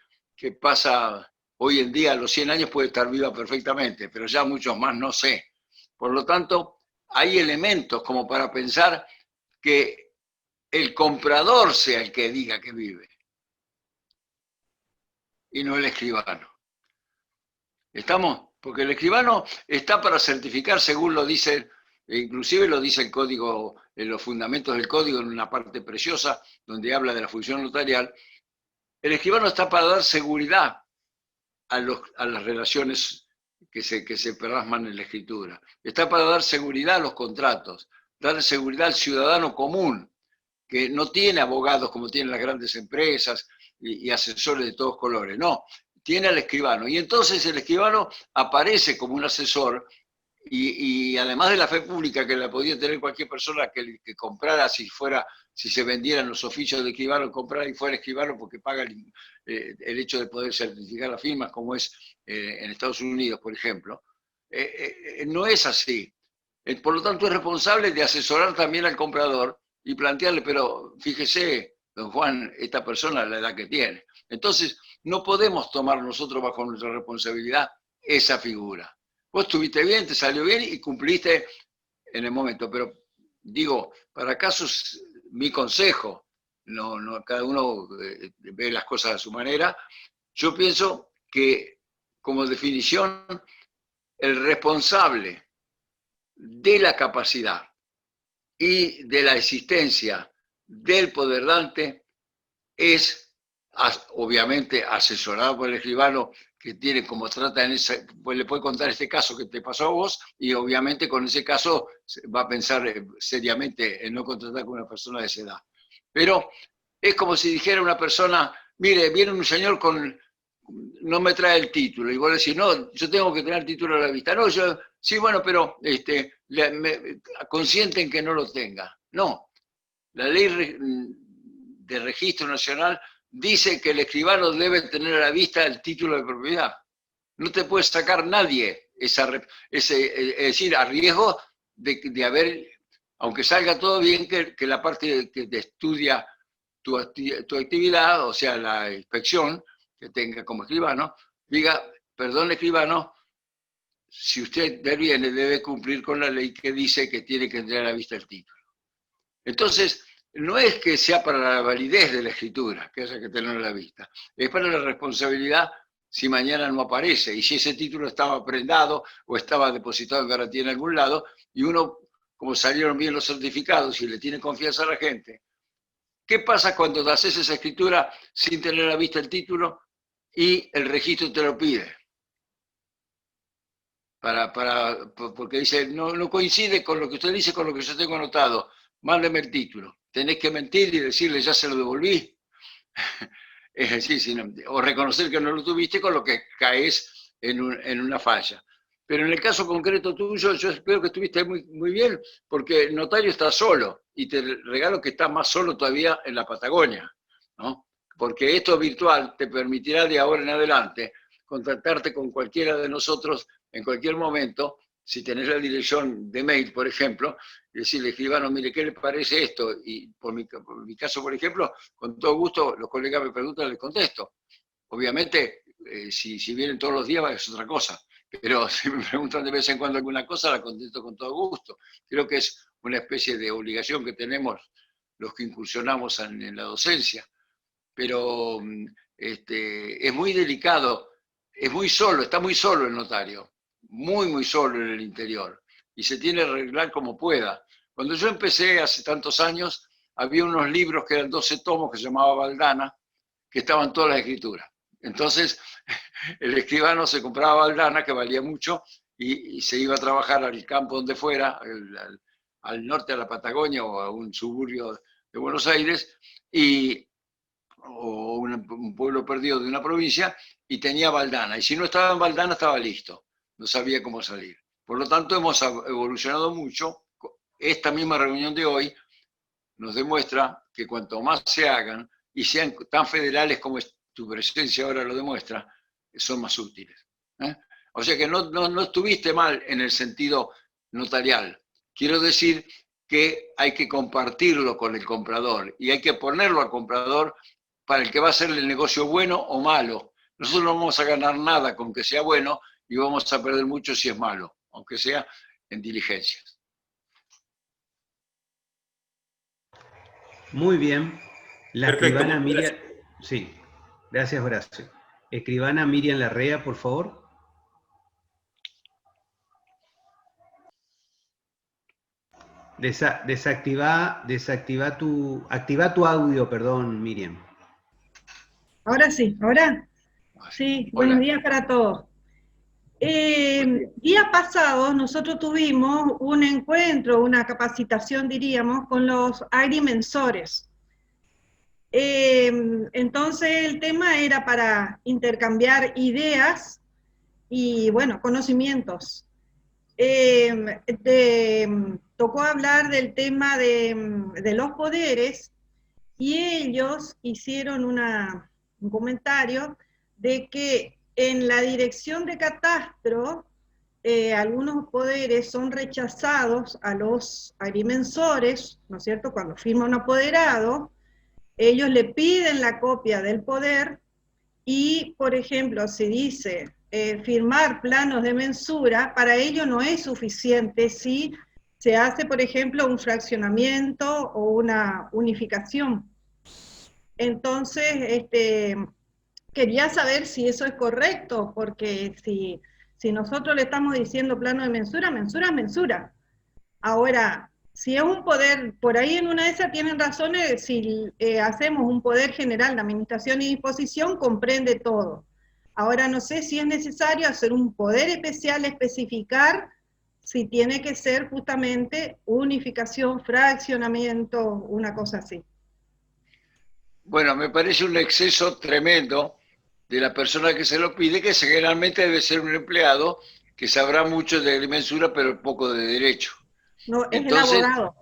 pasa hoy en día a los 100 años puede estar viva perfectamente, pero ya muchos más no sé. Por lo tanto, hay elementos como para pensar que el comprador sea el que diga que vive y no el escribano. ¿Estamos? Porque el escribano está para certificar según lo dice, inclusive lo dice el código, en los fundamentos del código, en una parte preciosa donde habla de la función notarial. El escribano está para dar seguridad a las relaciones que se plasman en la escritura. Está para dar seguridad a los contratos, dar seguridad al ciudadano común, que no tiene abogados como tienen las grandes empresas y asesores de todos colores, no, tiene al escribano. Y entonces el escribano aparece como un asesor y además de la fe pública que la podía tener cualquier persona que comprara, si se vendieran los oficios de escribano, comprara y fuera escribano porque paga el hecho de poder certificar las firmas, como es en Estados Unidos, por ejemplo. No es así. Por lo tanto, es responsable de asesorar también al comprador y plantearle, pero fíjese, don Juan, esta persona la edad que tiene. Entonces, no podemos tomar nosotros bajo nuestra responsabilidad esa figura. Vos estuviste bien, te salió bien y cumpliste en el momento, pero digo, para casos, mi consejo, no, cada uno ve las cosas a su manera, yo pienso que como definición, el responsable de la capacidad y de la existencia del poderdante es obviamente asesorado por el escribano que tiene como trata pues le puede contar este caso que te pasó a vos y obviamente con ese caso va a pensar seriamente en no contratar con una persona de esa edad. Pero es como si dijera una persona, mire, viene un señor con no me trae el título. Y vos decís, no, yo tengo que tener el título a la vista. No, yo, sí, bueno, pero consienten que no lo tenga. No, la ley de registro nacional dice que el escribano debe tener a la vista el título de propiedad. No te puede sacar nadie es decir, a riesgo de haber, aunque salga todo bien, que la parte que te estudia tu actividad, o sea, la inspección que tenga como escribano, diga, perdón, escribano, si usted viene, debe cumplir con la ley que dice que tiene que tener a la vista el título. Entonces, no es que sea para la validez de la escritura que haya que tenerlo a la vista, es para la responsabilidad si mañana no aparece, y si ese título estaba prendado o estaba depositado en garantía en algún lado, y uno, como salieron bien los certificados y le tiene confianza a la gente, ¿qué pasa cuando haces esa escritura sin tener a la vista el título y el registro te lo pide? Porque dice, no coincide con lo que usted dice, con lo que yo tengo anotado, mándeme el título. Tenés que mentir y decirle, ya se lo devolví. Es decir, o reconocer que no lo tuviste, con lo que caes en una falla. Pero en el caso concreto tuyo, yo espero que estuviste muy, muy bien, porque el notario está solo, y te regalo que está más solo todavía en la Patagonia, ¿no? Porque esto virtual te permitirá de ahora en adelante contactarte con cualquiera de nosotros en cualquier momento, si tenés la dirección de mail, por ejemplo, y decirle, escribano, mire, ¿qué le parece esto? Y por mi caso, por ejemplo, con todo gusto, los colegas me preguntan, les contesto. Obviamente, si vienen todos los días es otra cosa, pero si me preguntan de vez en cuando alguna cosa, la contesto con todo gusto. Creo que es una especie de obligación que tenemos los que incursionamos en la docencia. Pero es muy delicado, es muy solo, está muy solo el notario, muy, muy solo en el interior, y se tiene que arreglar como pueda. Cuando yo empecé hace tantos años, había unos libros que eran 12 tomos que se llamaba Valdana, que estaban todas las escrituras. Entonces, el escribano se compraba Valdana, que valía mucho, y se iba a trabajar al campo donde fuera, al norte, a la Patagonia o a un suburbio de Buenos Aires, o un pueblo perdido de una provincia, y tenía Valdana. Y si no estaba en Valdana, estaba listo. No sabía cómo salir. Por lo tanto, hemos evolucionado mucho. Esta misma reunión de hoy nos demuestra que cuanto más se hagan, y sean tan federales como tu presencia ahora lo demuestra, son más útiles. O sea que no estuviste mal en el sentido notarial. Quiero decir que hay que compartirlo con el comprador, y hay que ponerlo al comprador para el que va a hacerle el negocio bueno o malo. Nosotros no vamos a ganar nada con que sea bueno, y vamos a perder mucho si es malo, aunque sea en diligencias. Muy bien. La Perfecto, escribana muchas Miriam... Sí, gracias, Horacio. Escribana Miriam Larrea, por favor. Activa tu audio, perdón, Miriam. Ahora sí, ahora. Sí, buenos días para todos. Día pasado nosotros tuvimos un encuentro, una capacitación, diríamos, con los agrimensores. Entonces el tema era para intercambiar ideas y, bueno, conocimientos. Tocó hablar del tema de los poderes, y ellos hicieron un comentario de que en la dirección de catastro algunos poderes son rechazados a los agrimensores, ¿no es cierto? Cuando firma un apoderado, ellos le piden la copia del poder, y, por ejemplo, si dice firmar planos de mensura, para ello no es suficiente si se hace, por ejemplo, un fraccionamiento o una unificación. Entonces, quería saber si eso es correcto, porque si nosotros le estamos diciendo plano de mensura, mensura es mensura. Ahora, si es un poder, por ahí en una de esas tienen razones, si hacemos un poder general de administración y disposición, comprende todo. Ahora no sé si es necesario hacer un poder especial, especificar si tiene que ser justamente unificación, fraccionamiento, una cosa así. Bueno, me parece un exceso tremendo de la persona que se lo pide, que generalmente debe ser un empleado que sabrá mucho de agrimensura, pero poco de derecho. No, es el Entonces, abogado.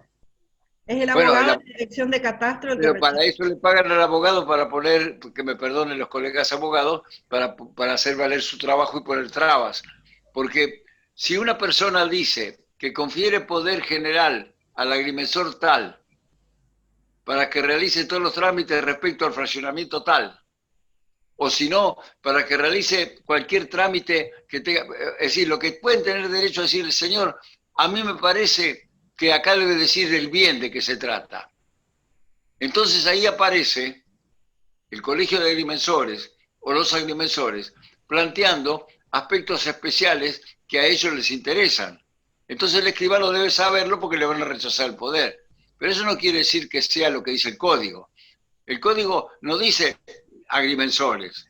Es el bueno, abogado de la Dirección de Catastro el que pero para recibe. eso le pagan al abogado para poner, que me perdonen los colegas abogados, para hacer valer su trabajo y poner trabas. Porque si una persona dice que confiere poder general al agrimensor tal para que realice todos los trámites respecto al fraccionamiento tal, o si no, para que realice cualquier trámite que tenga, es decir, lo que pueden tener derecho a decir, señor, a mí me parece que acá debe decir el bien de qué se trata. Entonces ahí aparece el Colegio de Agrimensores o los agrimensores planteando aspectos especiales que a ellos les interesan. Entonces el escribano debe saberlo porque le van a rechazar el poder. Pero eso no quiere decir que sea lo que dice el código. El código no dice agrimensores,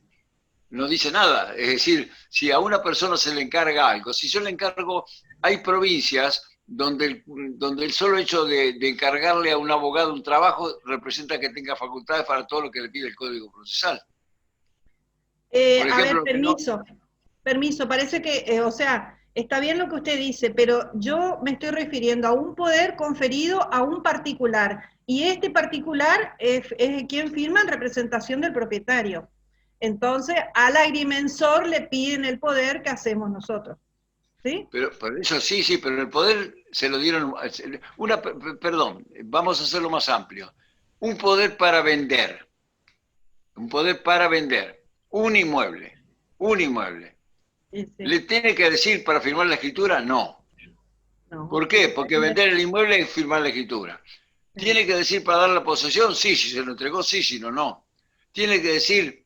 no dice nada. Es decir, si a una persona se le encarga algo, si yo le encargo, hay provincias donde el solo hecho de encargarle a un abogado un trabajo representa que tenga facultades para todo lo que le pide el Código Procesal. Por A ver, ejemplo, permiso, parece que, o sea, está bien lo que usted dice, pero yo me estoy refiriendo a un poder conferido a un particular, y este particular es quien firma en representación del propietario. Entonces, al agrimensor le piden el poder que hacemos nosotros. ¿Sí? Pero por eso sí, pero el poder se lo dieron, perdón, vamos a hacerlo más amplio. Un poder para vender un inmueble. Sí. ¿Le tiene que decir para firmar la escritura? No. No. ¿Por qué? Porque vender el inmueble es firmar la escritura. ¿Tiene que decir para dar la posesión? Sí, si se lo entregó, sí, si no, no. ¿Tiene que decir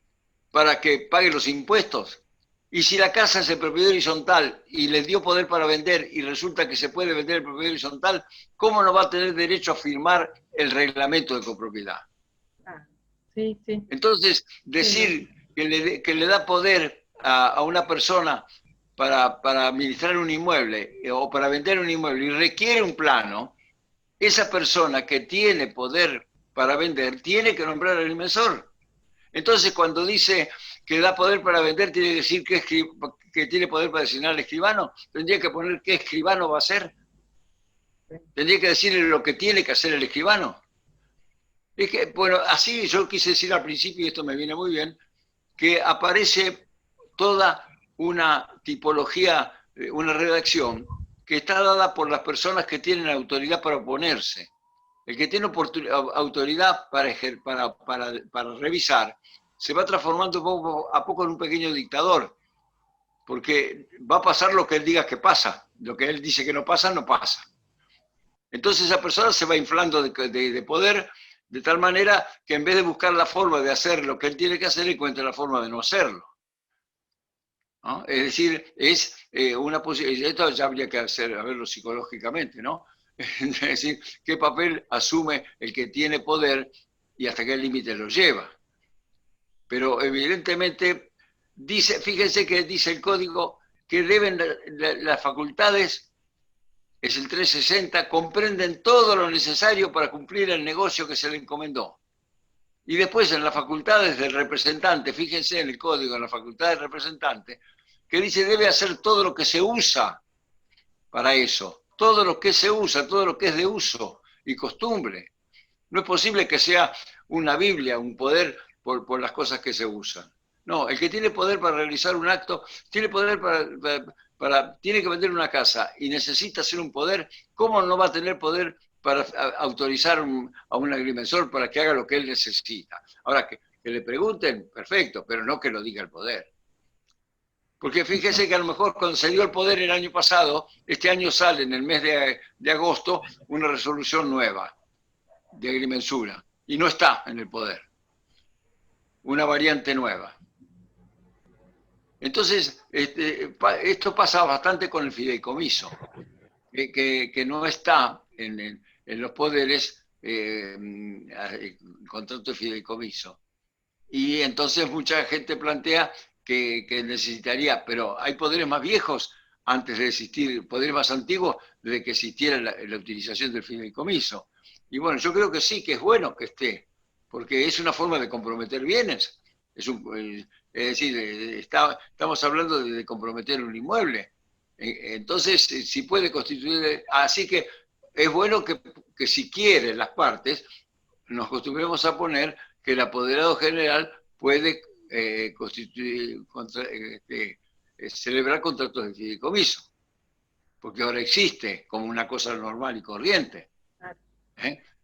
para que pague los impuestos? Y si la casa es de propiedad horizontal y le dio poder para vender y resulta que se puede vender el propiedad horizontal, ¿cómo no va a tener derecho a firmar el reglamento de copropiedad? Sí. Entonces, decir que le da poder a una persona para administrar un inmueble o para vender un inmueble y requiere un plano, esa persona que tiene poder para vender tiene que nombrar al agrimensor. Entonces, cuando dice que da poder para vender, tiene que decir que tiene poder para designar al escribano. Tendría que poner qué escribano va a ser. Tendría que decirle lo que tiene que hacer el escribano. Es que, bueno, así yo quise decir al principio, y esto me viene muy bien, que aparece toda una tipología, una redacción que está dada por las personas que tienen autoridad para oponerse. El que tiene autoridad para revisar se va transformando poco a poco en un pequeño dictador, porque va a pasar lo que él diga que pasa, lo que él dice que no pasa, no pasa. Entonces esa persona se va inflando de poder de tal manera que en vez de buscar la forma de hacer lo que él tiene que hacer, encuentra la forma de no hacerlo. ¿No? Es decir, es una posibilidad, esto ya habría que verlo psicológicamente, ¿no? Es decir, qué papel asume el que tiene poder y hasta qué límite lo lleva. Pero evidentemente, fíjense que dice el código que deben las facultades, es el 360, comprenden todo lo necesario para cumplir el negocio que se le encomendó. Y después en las facultades del representante, fíjense en el código, en la facultad del representante, que dice debe hacer todo lo que se usa para eso, todo lo que se usa, todo lo que es de uso y costumbre. No es posible que sea una Biblia, un poder por las cosas que se usan. No, el que tiene poder para realizar un acto, tiene poder tiene que vender una casa y necesita hacer un poder, ¿cómo no va a tener poder para autorizar a un agrimensor para que haga lo que él necesita? Ahora, que le pregunten, perfecto, pero no que lo diga el poder. Porque fíjese que a lo mejor cuando se dio el poder el año pasado, este año sale en el mes de agosto una resolución nueva de agrimensura y no está en el poder. Una variante nueva. Entonces, esto pasa bastante con el fideicomiso, que no está en los poderes el contrato de fideicomiso. Y entonces mucha gente plantea que necesitaría, pero hay poderes más viejos antes de existir, poderes más antiguos desde que existiera la utilización del fideicomiso. Y bueno, yo creo que sí, que es bueno que esté, porque es una forma de comprometer bienes. Es decir, estamos hablando de comprometer un inmueble. Entonces, si puede constituir... Así que es bueno que si quieren las partes, nos acostumbremos a poner que el apoderado general puede constituir, celebrar contratos de fideicomiso, porque ahora existe como una cosa normal y corriente.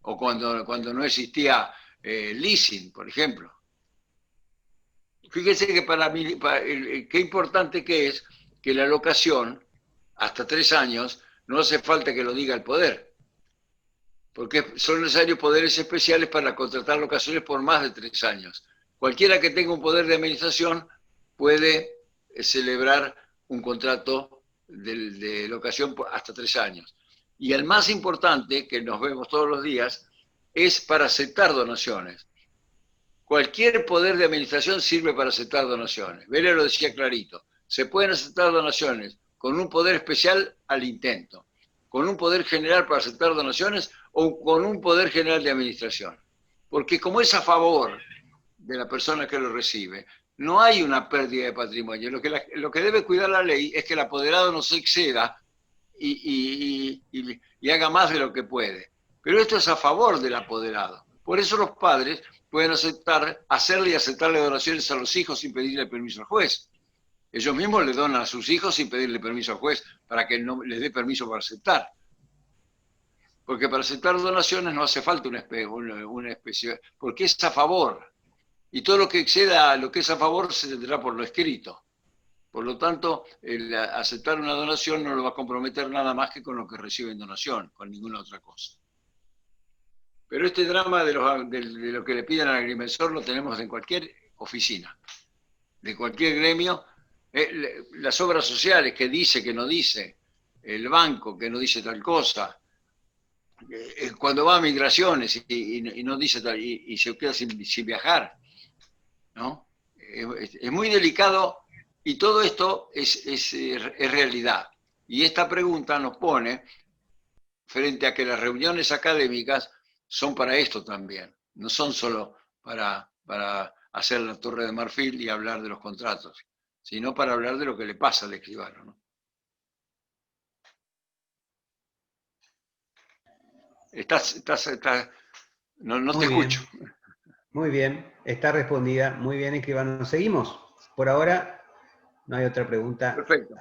O cuando no existía leasing, por ejemplo. Fíjense que para mí, qué importante que es que la locación, hasta 3 años, no hace falta que lo diga el poder, porque son necesarios poderes especiales para contratar locaciones por más de 3 años. Cualquiera que tenga un poder de administración puede celebrar un contrato de locación por hasta 3 años. Y el más importante, que nos vemos todos los días, es para aceptar donaciones. Cualquier poder de administración sirve para aceptar donaciones. Vélez lo decía clarito. Se pueden aceptar donaciones con un poder especial al intento, con un poder general para aceptar donaciones o con un poder general de administración. Porque como es a favor de la persona que lo recibe, no hay una pérdida de patrimonio. Lo que debe cuidar la ley es que el apoderado no se exceda y haga más de lo que puede. Pero esto es a favor del apoderado. Por eso los padres pueden hacerle y aceptarle donaciones a los hijos sin pedirle permiso al juez. Ellos mismos le donan a sus hijos sin pedirle permiso al juez para que no les dé permiso para aceptar. Porque para aceptar donaciones no hace falta una especie, porque es a favor. Y todo lo que exceda a lo que es a favor se tendrá por lo escrito. Por lo tanto, el aceptar una donación no lo va a comprometer nada más que con lo que recibe en donación, con ninguna otra cosa. Pero este drama de lo que le piden al agrimensor lo tenemos en cualquier oficina, de cualquier gremio. Las obras sociales, que dice, que no dice, el banco, que no dice tal cosa, cuando va a migraciones y no dice tal, y se queda sin viajar, ¿no? Es muy delicado y todo esto es realidad. Y esta pregunta nos pone frente a que las reuniones académicas son para esto también, no son solo para hacer la Torre de Marfil y hablar de los contratos, sino para hablar de lo que le pasa al escribano, ¿no? No te escucho. Muy bien, está respondida. Muy bien, escribano. ¿Seguimos? Por ahora no hay otra pregunta. Perfecto.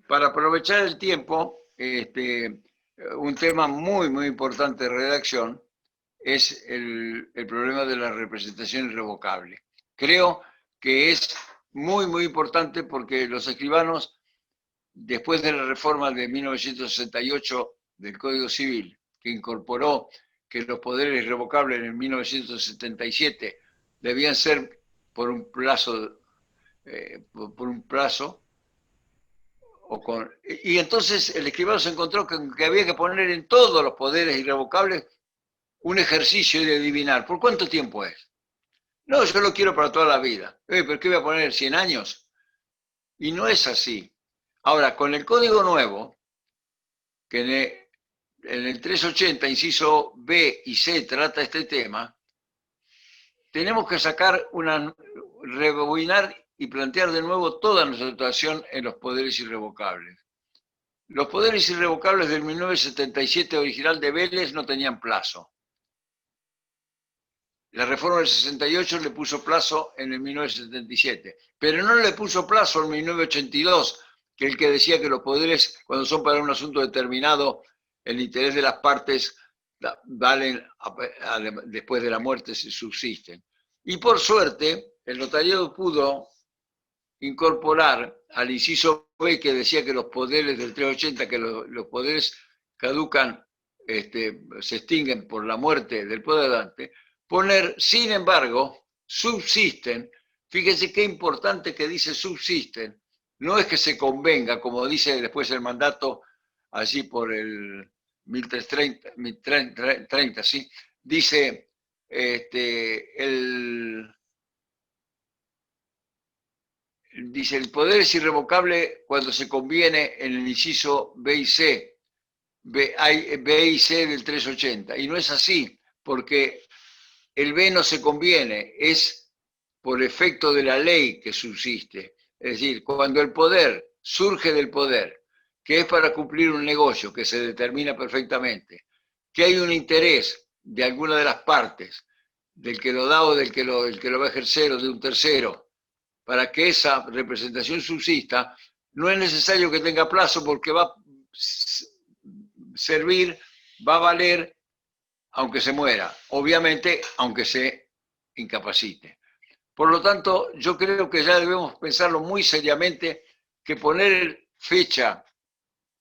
Para aprovechar el tiempo, un tema muy, muy importante de redacción es el problema de la representación irrevocable. Creo que es muy, muy importante porque los escribanos, después de la reforma de 1968 del Código Civil, que incorporó que los poderes irrevocables en 1977 debían ser por un plazo, y entonces el escribano se encontró que había que poner en todos los poderes irrevocables un ejercicio de adivinar, ¿por cuánto tiempo es? No, yo lo quiero para toda la vida. ¿Pero qué voy a poner? ¿100 años? Y no es así. Ahora, con el código nuevo, que en el 380, inciso B y C, trata este tema, tenemos que rebobinar y plantear de nuevo toda nuestra actuación en los poderes irrevocables. Los poderes irrevocables del 1977 original de Vélez no tenían plazo. La reforma del 68 le puso plazo en el 1977, pero no le puso plazo en 1982, que es el que decía que los poderes, cuando son para un asunto determinado, el interés de las partes valen después de la muerte, se subsisten. Y por suerte, el notariado pudo incorporar al inciso B, que decía que los poderes del 380, que los poderes caducan, se extinguen por la muerte del poderante, poner, sin embargo, subsisten. Fíjense qué importante que dice subsisten. No es que se convenga, como dice después el mandato, allí por el 1330, ¿sí? Dice, dice, el poder es irrevocable cuando se conviene en el inciso B y C, B y C del 380. Y no es así, porque el B no se conviene, es por efecto de la ley que subsiste. Es decir, cuando el poder surge del poder, que es para cumplir un negocio que se determina perfectamente, que hay un interés de alguna de las partes, del que lo da o del que lo va a ejercer o de un tercero, para que esa representación subsista, no es necesario que tenga plazo porque va a servir, va a valer, aunque se muera, obviamente, aunque se incapacite. Por lo tanto, yo creo que ya debemos pensarlo muy seriamente, que poner fecha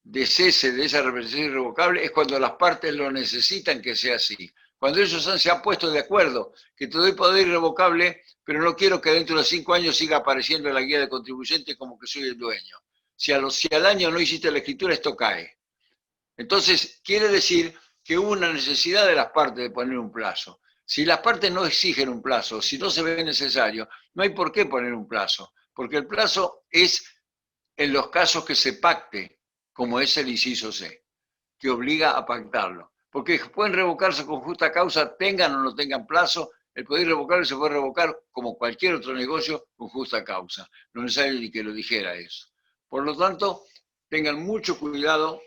de cese de esa representación irrevocable es cuando las partes lo necesitan que sea así. Cuando ellos se han puesto de acuerdo, que te doy poder irrevocable, pero no quiero que dentro de 5 años siga apareciendo en la guía de contribuyente como que soy el dueño. Si al año no hiciste la escritura, esto cae. Entonces, quiere decir que hubo una necesidad de las partes de poner un plazo. Si las partes no exigen un plazo, si no se ve necesario, no hay por qué poner un plazo, porque el plazo es en los casos que se pacte, como es el inciso C, que obliga a pactarlo. Porque pueden revocarse con justa causa, tengan o no tengan plazo, el poder irrevocable se puede revocar como cualquier otro negocio con justa causa. No es necesario ni que lo dijera eso. Por lo tanto, tengan mucho cuidado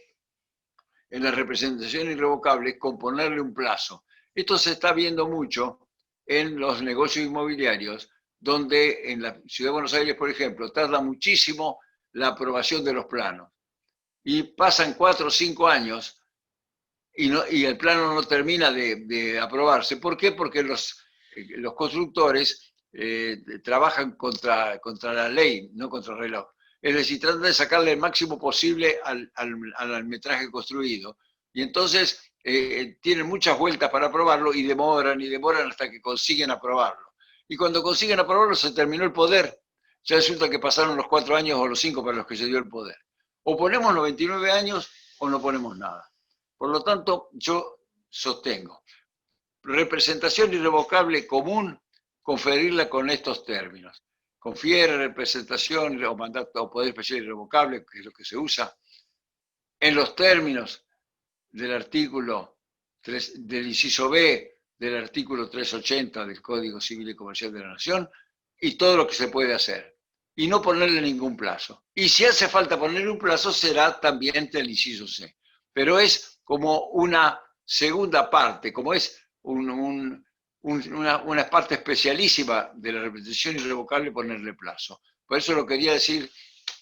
en la representación irrevocable con ponerle un plazo. Esto se está viendo mucho en los negocios inmobiliarios, donde en la Ciudad de Buenos Aires, por ejemplo, tarda muchísimo la aprobación de los planos. Y pasan 4 o 5 años y el plano no termina de aprobarse. ¿Por qué? Porque los constructores trabajan contra la ley, no contra el reloj. Es decir, tratan de sacarle el máximo posible al metraje construido. Y entonces tienen muchas vueltas para aprobarlo y demoran hasta que consiguen aprobarlo. Y cuando consiguen aprobarlo se terminó el poder. Ya resulta que pasaron los 4 años o los 5 para los que se dio el poder. O ponemos 99 años o no ponemos nada. Por lo tanto, yo sostengo, representación irrevocable común, conferirla con estos términos. Confiere representación o mandato o poder especial irrevocable, que es lo que se usa, en los términos del artículo 3, del inciso B del artículo 380 del Código Civil y Comercial de la Nación, y todo lo que se puede hacer. Y no ponerle ningún plazo. Y si hace falta ponerle un plazo, será también del inciso C. Pero es como una segunda parte, como es una parte especialísima de la representación irrevocable ponerle plazo. Por eso lo quería decir,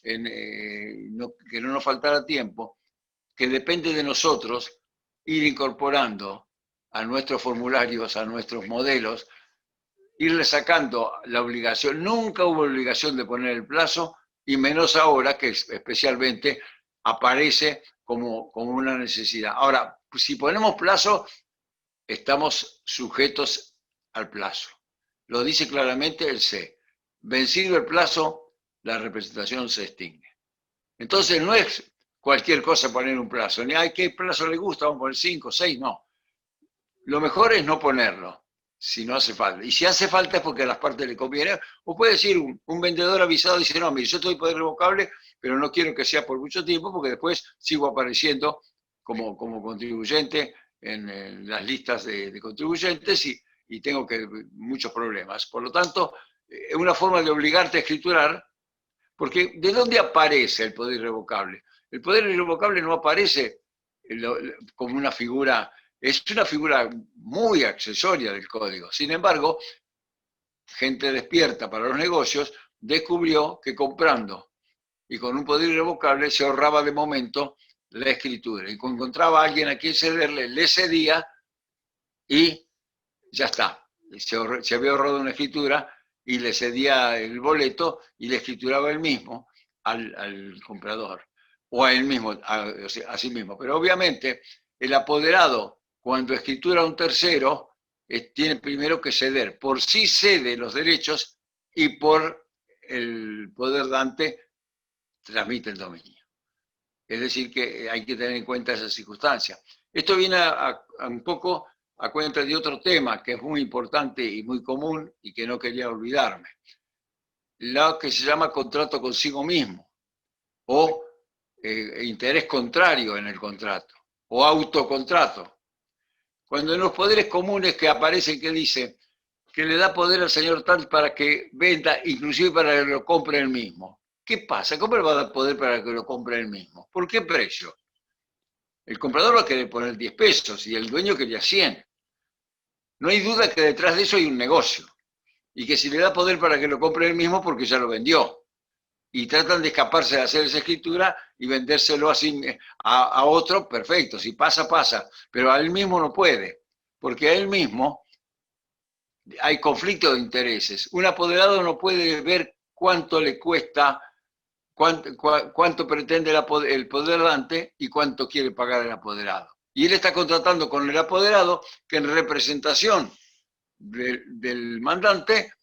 que no nos faltara tiempo, que depende de nosotros ir incorporando a nuestros formularios, a nuestros modelos, irle sacando la obligación. Nunca hubo obligación de poner el plazo, y menos ahora que especialmente aparece como una necesidad. Ahora, si ponemos plazo, estamos sujetos al plazo. Lo dice claramente el C. Vencido el plazo, la representación se extingue. Entonces no es cualquier cosa poner un plazo, ni hay qué plazo le gusta, vamos a poner 5, 6, no. Lo mejor es no ponerlo, si no hace falta. Y si hace falta es porque a las partes le conviene. O puede decir un vendedor avisado, dice, no, mire, yo estoy poder revocable, pero no quiero que sea por mucho tiempo, porque después sigo apareciendo como contribuyente en las listas de contribuyentes y tengo muchos problemas. Por lo tanto, es una forma de obligarte a escriturar, porque ¿de dónde aparece el poder irrevocable? El poder irrevocable no aparece como una figura, es una figura muy accesoria del código. Sin embargo, gente despierta para los negocios descubrió que comprando y con un poder irrevocable se ahorraba de momento la escritura. Y cuando encontraba a alguien a quien cederle, le cedía y ya está. Se había ahorrado una escritura y le cedía el boleto y le escrituraba él mismo al comprador. O a él mismo, a sí mismo. Pero obviamente el apoderado, cuando escritura a un tercero, tiene primero que ceder. Por sí cede los derechos y por el poder dante transmite el dominio. Es decir, que hay que tener en cuenta esa circunstancia. Esto viene un poco a cuenta de otro tema que es muy importante y muy común y que no quería olvidarme. Lo que se llama contrato consigo mismo, o interés contrario en el contrato, o autocontrato. Cuando en los poderes comunes que aparecen que dice, que le da poder al señor tal para que venda, inclusive para que lo compre él mismo. ¿Qué pasa? ¿Cómo le va a dar poder para que lo compre él mismo? ¿Por qué precio? El comprador va a querer poner 10 pesos y el dueño quería 100. No hay duda que detrás de eso hay un negocio. Y que si le da poder para que lo compre él mismo, porque ya lo vendió. Y tratan de escaparse de hacer esa escritura y vendérselo así a otro, perfecto. Si pasa, pasa. Pero a él mismo no puede. Porque a él mismo hay conflicto de intereses. Un apoderado no puede ver cuánto le cuesta, cuánto pretende el poderante y cuánto quiere pagar el apoderado. Y él está contratando con el apoderado que en representación del mandante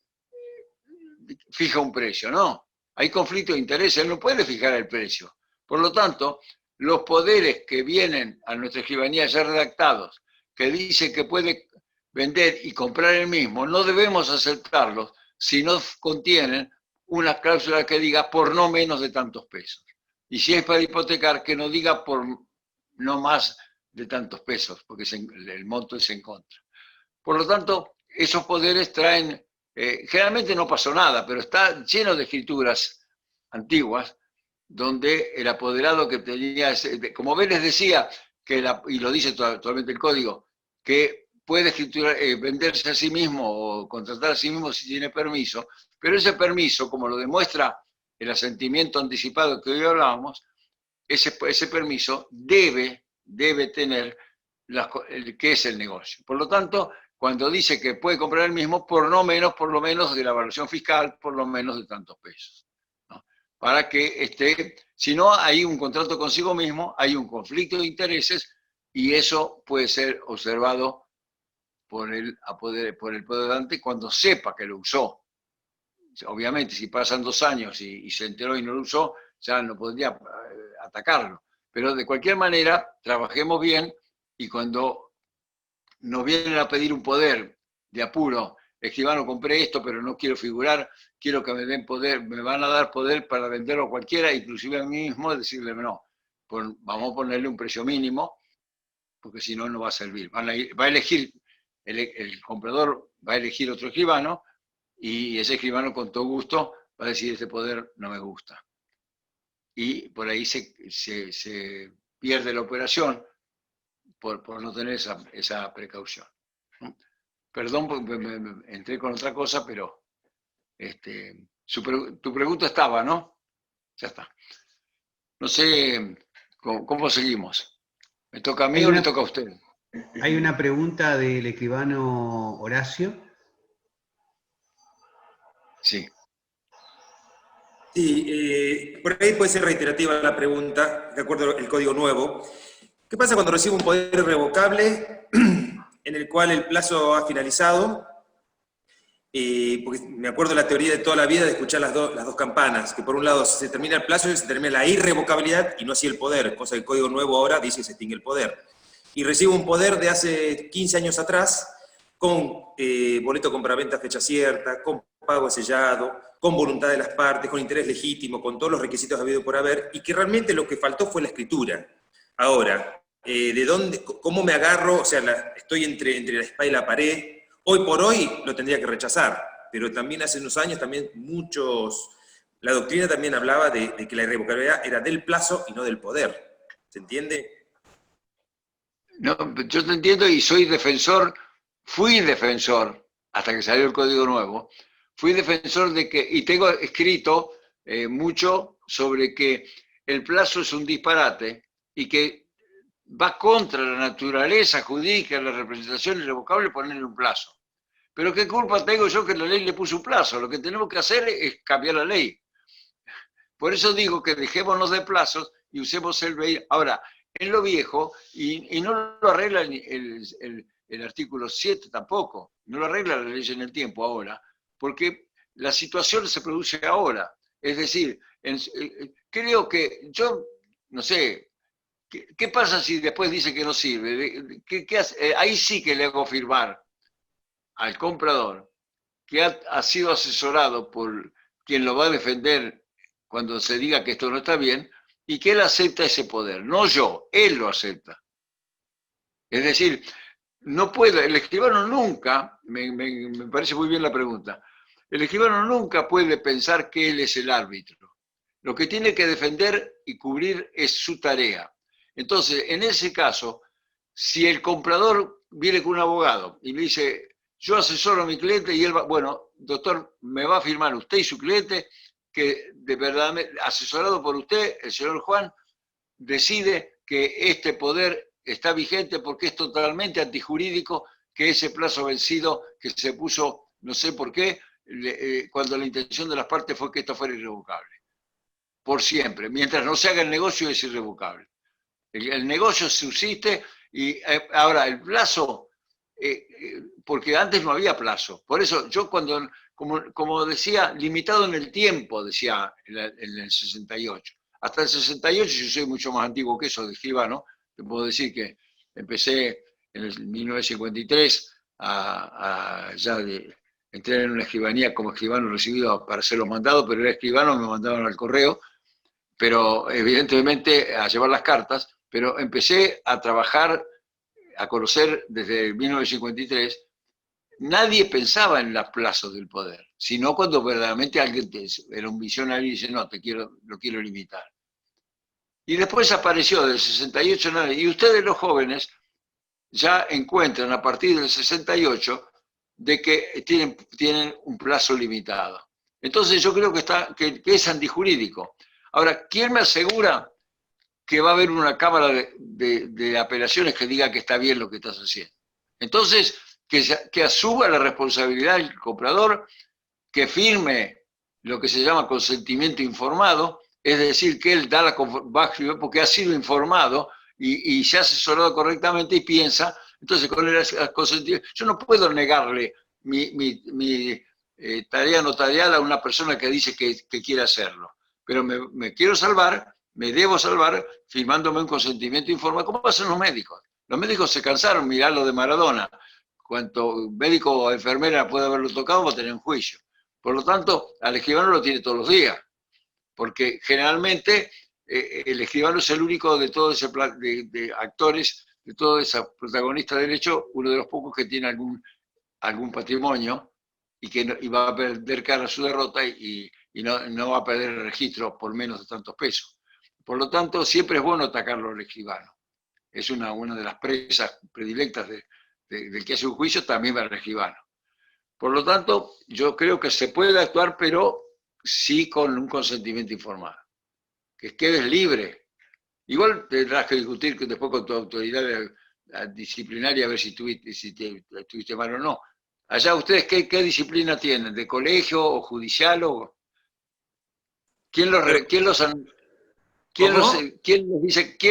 fija un precio, ¿no? Hay conflicto de intereses, él no puede fijar el precio. Por lo tanto, los poderes que vienen a nuestra escribanía ya redactados, que dicen que puede vender y comprar el mismo, no debemos aceptarlos si no contienen una cláusula que diga por no menos de tantos pesos. Y si es para hipotecar, que no diga por no más de tantos pesos, porque el monto es en contra. Por lo tanto, esos poderes traen, generalmente no pasó nada, pero está lleno de escrituras antiguas donde el apoderado que tenía, como Vélez decía, y lo dice actualmente el código, que puede venderse a sí mismo o contratar a sí mismo si tiene permiso, pero ese permiso, como lo demuestra el asentimiento anticipado que hoy hablábamos, ese permiso debe tener qué es el negocio. Por lo tanto, cuando dice que puede comprar el mismo, por lo menos de la evaluación fiscal, por lo menos de tantos pesos, ¿no? Para que si no hay un contrato consigo mismo, hay un conflicto de intereses y eso puede ser observado por el poderante cuando sepa que lo usó. Obviamente, si pasan 2 años y se enteró y no lo usó, ya no podría atacarlo. Pero de cualquier manera, trabajemos bien y cuando nos vienen a pedir un poder de apuro, escribano, compré esto, pero no quiero figurar, quiero que me den poder, me van a dar poder para venderlo a cualquiera, inclusive a mí mismo, decirle no, vamos a ponerle un precio mínimo, porque si no, no va a servir. Va a elegir, el comprador va a elegir otro escribano, y ese escribano con todo gusto va a decir, este poder no me gusta. Y por ahí se pierde la operación por no tener esa precaución. Perdón porque me entré con otra cosa, pero tu pregunta estaba, ¿no? Ya está. No sé cómo seguimos. ¿Me toca a mí o le toca a usted? Hay una pregunta del escribano Horacio. Sí. Sí, por ahí puede ser reiterativa la pregunta, de acuerdo al código nuevo. ¿Qué pasa cuando recibo un poder irrevocable en el cual el plazo ha finalizado? Porque me acuerdo de la teoría de toda la vida de escuchar las dos campanas, que por un lado se termina el plazo y se termina la irrevocabilidad y no así el poder, cosa que el código nuevo ahora dice que se extingue el poder. Y recibo un poder de hace 15 años atrás, con boleto compraventa fecha cierta, con pago sellado, con voluntad de las partes, con interés legítimo, con todos los requisitos habido por haber, y que realmente lo que faltó fue la escritura. Ahora, ¿cómo me agarro? O sea, estoy entre la espada y la pared. Hoy por hoy lo tendría que rechazar, pero también hace unos años la doctrina también hablaba de que la irrevocabilidad era del plazo y no del poder. ¿Se entiende? No, yo te entiendo y fui defensor, hasta que salió el código nuevo, fui defensor de que, y tengo escrito mucho sobre que el plazo es un disparate y que va contra la naturaleza jurídica, la representación irrevocable, ponerle un plazo. Pero ¿qué culpa tengo yo que la ley le puso un plazo? Lo que tenemos que hacer es cambiar la ley. Por eso digo que dejémonos de plazos y usemos el vehículo. Ahora, en lo viejo, y no lo arregla el artículo 7 tampoco, no lo arregla la ley en el tiempo ahora, porque la situación se produce ahora. Es decir, creo que yo, no sé, ¿qué pasa si después dice que no sirve? ¿Qué hace? Ahí sí que le hago firmar al comprador que ha sido asesorado por quien lo va a defender cuando se diga que esto no está bien, y que él acepta ese poder. No yo, él lo acepta. Es decir, no puede, el escribano nunca, me parece muy bien la pregunta, el escribano nunca puede pensar que él es el árbitro. Lo que tiene que defender y cubrir es su tarea. Entonces, en ese caso, si el comprador viene con un abogado y le dice, yo asesoro a mi cliente y él va, bueno, doctor, me va a firmar usted y su cliente que de verdad, asesorado por usted, el señor Juan, decide que este poder está vigente porque es totalmente antijurídico que ese plazo vencido que se puso, no sé por qué, cuando la intención de las partes fue que esto fuera irrevocable. Por siempre. Mientras no se haga el negocio es irrevocable. El negocio subsiste y ahora el plazo, porque antes no había plazo. Por eso yo cuando, como decía, limitado en el tiempo, decía en el 68. Hasta el 68, yo soy mucho más antiguo que eso de escribano, te puedo decir que empecé en el 1953 entré en una escribanía como escribano recibido para hacer los mandados, pero era escribano, me mandaban al correo, pero evidentemente a llevar las cartas, pero empecé a trabajar, a conocer desde 1953, nadie pensaba en los plazos del poder, sino cuando verdaderamente alguien era un visionario y dice, no, lo quiero limitar. Y después apareció del 68, y ustedes los jóvenes ya encuentran a partir del 68 de que tienen un plazo limitado. Entonces yo creo que es antijurídico. Ahora, ¿quién me asegura que va a haber una cámara de apelaciones que diga que está bien lo que estás haciendo? Entonces, que asuma la responsabilidad del comprador, que firme lo que se llama consentimiento informado, es decir, que él va a escribir porque ha sido informado y se ha asesorado correctamente y piensa, entonces con el consentimiento, yo no puedo negarle mi tarea notarial a una persona que dice que quiere hacerlo, pero me quiero salvar, me debo salvar firmándome un consentimiento informado, como hacen los médicos. Los médicos se cansaron, mirá lo de Maradona, cuanto médico o enfermera puede haberlo tocado, va a tener un juicio. Por lo tanto, al escribano lo tiene todos los días, porque generalmente el escribano es el único de todo ese de actores, de todos esos protagonistas del hecho, uno de los pocos que tiene algún patrimonio y va a perder cara a su derrota y no va a perder el registro por menos de tantos pesos. Por lo tanto, siempre es bueno atacarlo al escribano. Es una de las presas predilectas del que hace un juicio, también para el escribano. Por lo tanto, yo creo que se puede actuar, pero sí con un consentimiento informado. Que quedes libre. Igual tendrás que discutir después con tu autoridad disciplinaria a ver si estuviste mal o no. Allá ustedes, ¿qué disciplina tienen? ¿De colegio o judicial? ¿Quién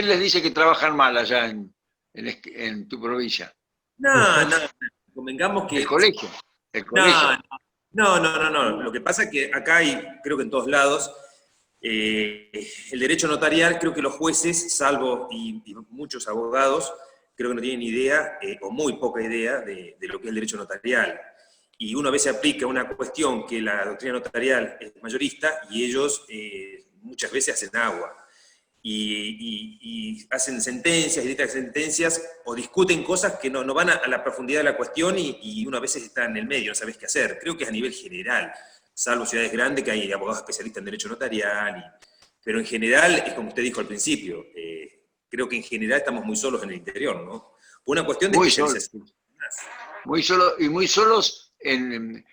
les dice que trabajan mal allá en tu provincia? No, convengamos que... El colegio. No. Lo que pasa es que acá hay, creo que en todos lados, el derecho notarial, creo que los jueces, salvo y muchos abogados, creo que no tienen idea, o muy poca idea, de lo que es el derecho notarial. Y una vez se aplica una cuestión que la doctrina notarial es mayorista, y ellos muchas veces hacen agua. Y hacen sentencias, y dictan sentencias, o discuten cosas que no van a la profundidad de la cuestión, y una vez está en el medio, no sabes qué hacer. Creo que es a nivel general, salvo ciudades grandes que hay abogados especialistas en derecho notarial, pero en general, es como usted dijo al principio, creo que en general estamos muy solos en el interior, ¿no? Por una cuestión de especialización. Muy solos en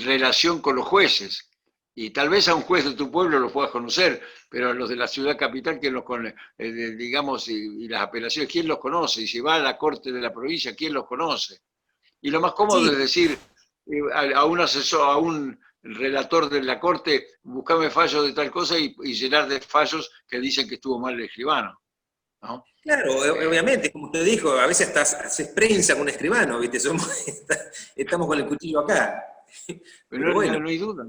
relación con los jueces. Y tal vez a un juez de tu pueblo lo puedas conocer, pero a los de la ciudad capital, ¿quién los conoce? Digamos, y las apelaciones, ¿quién los conoce? Y si va a la corte de la provincia, ¿quién los conoce? Y lo más cómodo es decir a un asesor, a un relator de la corte, buscame fallos de tal cosa y llenar de fallos que dicen que estuvo mal el escribano, ¿no? Claro, obviamente, como usted dijo, a veces hasta haces prensa con un escribano, ¿viste? Estamos con el cuchillo acá. Pero bueno, no hay duda.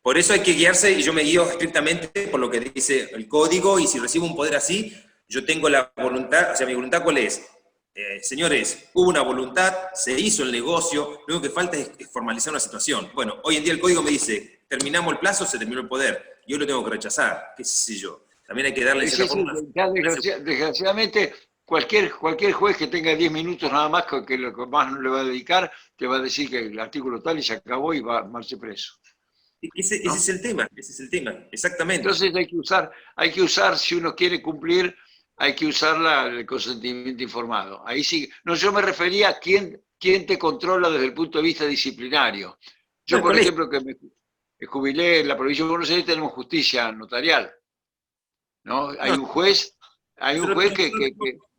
Por eso hay que guiarse, y yo me guío estrictamente por lo que dice el código, y si recibo un poder así, yo tengo la voluntad, o sea, mi voluntad ¿cuál es? Señores, hubo una voluntad, se hizo el negocio, lo único que falta es formalizar una situación. Bueno, hoy en día el código me dice, terminamos el plazo, se terminó el poder, yo lo tengo que rechazar, qué sé yo. También hay que darle cierta forma. Desgraciadamente, cualquier juez que tenga 10 minutos nada más, que lo que más le va a dedicar, te va a decir que el artículo tal y se acabó y va a marche preso. Ese ¿No? es el tema, ese es el tema, exactamente. Entonces hay que usar, si uno quiere cumplir, hay que usar el consentimiento informado. Ahí sí. No, yo me refería a quién te controla desde el punto de vista disciplinario. Yo, No, por colegio. ejemplo, que me jubilé en la provincia de Buenos Aires, tenemos justicia notarial, ¿no? Hay No, un juez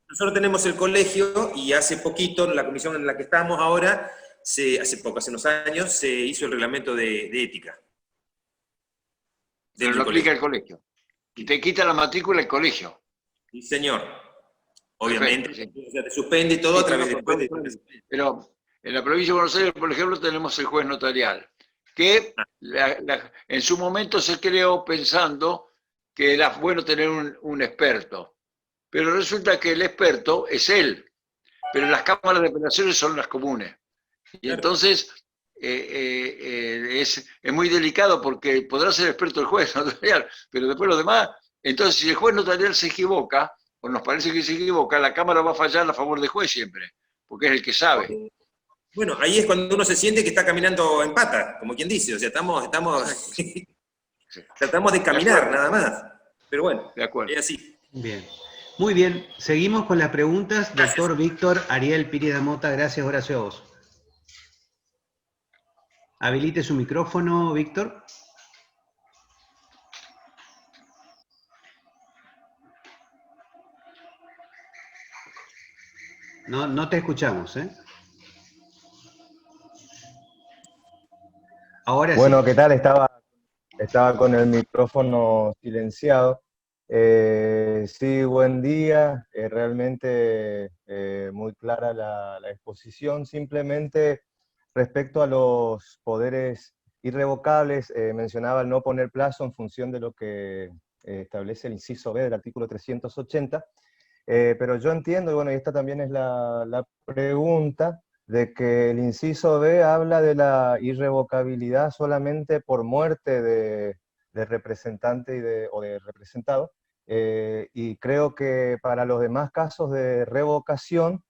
nosotros tenemos el colegio y hace poquito, en la comisión en la que estamos ahora, hace unos años, se hizo el reglamento de ética. pero lo aplica el colegio. Y te quita la matrícula el colegio. Sí, señor. Perfecto, Obviamente, sí. o sea, te suspende y todo a través después de... Pero en la provincia de Buenos Aires, por ejemplo, tenemos el juez notarial, que en su momento se creó pensando que era bueno tener un experto. Pero resulta que el experto es él, pero las cámaras de apelaciones son las comunes. Y entonces es muy delicado porque podrá ser experto el juez notarial, pero después lo demás. Entonces, si el juez notarial se equivoca, o nos parece que se equivoca, la Cámara va a fallar a favor del juez siempre, porque es el que sabe. Bueno, ahí es cuando uno se siente que está caminando en pata, como quien dice, o sea, tratamos de caminar nada más. Pero bueno, De acuerdo. es así. Bien. Muy bien, seguimos con las preguntas. Doctor Víctor Ariel Pirida Mota, gracias Horacio a vos. Habilite su micrófono, Víctor. No te escuchamos, ¿eh? Ahora Bueno, sí. ¿qué tal? Estaba con el micrófono silenciado. Sí, buen día. Realmente muy clara la exposición. Simplemente respecto a los poderes irrevocables, mencionaba el no poner plazo en función de lo que establece el inciso B del artículo 380. Pero yo entiendo, y bueno, y esta también es la pregunta, de que el inciso B habla de la irrevocabilidad solamente por muerte de representante o de representado, y creo que para los demás casos de revocación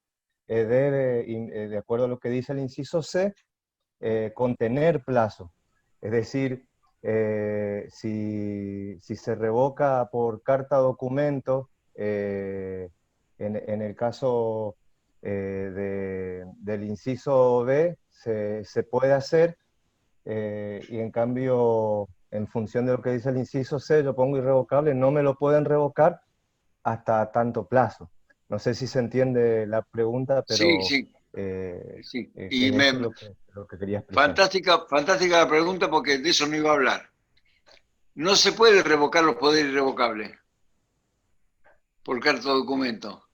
debe, de acuerdo a lo que dice el inciso C, contener plazo. Es decir, si se revoca por carta documento, en el caso del inciso B se puede hacer, y en cambio, en función de lo que dice el inciso C, yo pongo irrevocable, no me lo pueden revocar hasta tanto plazo. No sé si se entiende la pregunta, pero Sí, sí. Y eso es lo que quería expresar. fantástica la pregunta porque de eso no iba a hablar. No se puede revocar los poderes irrevocables por carta o documento.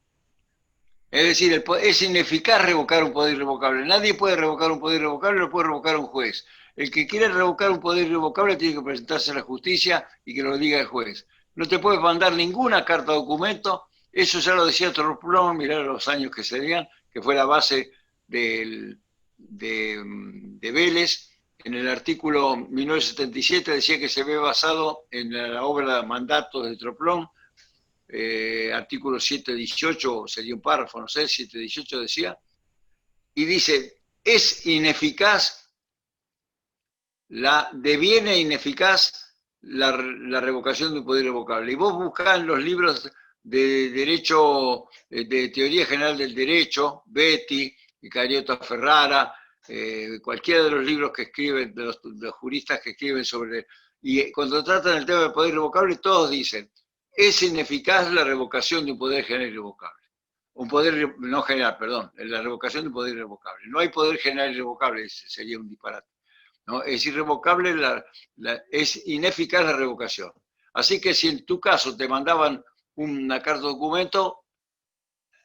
Es decir, es ineficaz revocar un poder irrevocable. Nadie puede revocar un poder irrevocable, lo puede revocar un juez. El que quiere revocar un poder irrevocable tiene que presentarse a la justicia y que lo diga el juez. No te puedes mandar ninguna carta o documento. Eso ya lo decía Troplón, mirá los años que serían, que fue la base de Vélez. En el artículo 1977 decía que se ve basado en la obra Mandatos de Troplón. Artículo 718, sería un párrafo, no sé, 718 decía, y dice, es ineficaz, deviene ineficaz la revocación de un poder irrevocable. Y vos buscás en los libros de derecho, de teoría general del derecho, Betty, y Cariota Ferrara, cualquiera de los libros que escriben, de los juristas que escriben sobre, y cuando tratan el tema del poder irrevocable, todos dicen, es ineficaz la revocación de un poder general irrevocable. Un poder, no general, perdón, la revocación de un poder irrevocable. No hay poder general irrevocable, sería un disparate. ¿No? Es irrevocable, es ineficaz la revocación. Así que si en tu caso te mandaban una carta de documento,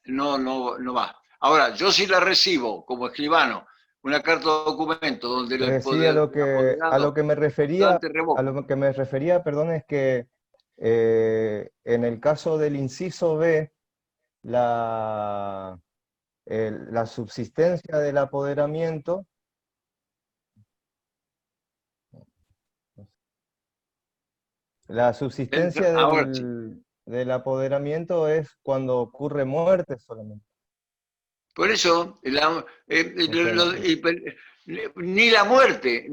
no va. Ahora, yo sí la recibo como escribano, una carta de documento donde el Sí, a poder lo que me refería, revoca. perdón, es que en el caso del inciso B, la subsistencia del apoderamiento Ahora sí. del apoderamiento es cuando ocurre muerte solamente. Por eso, ni la muerte,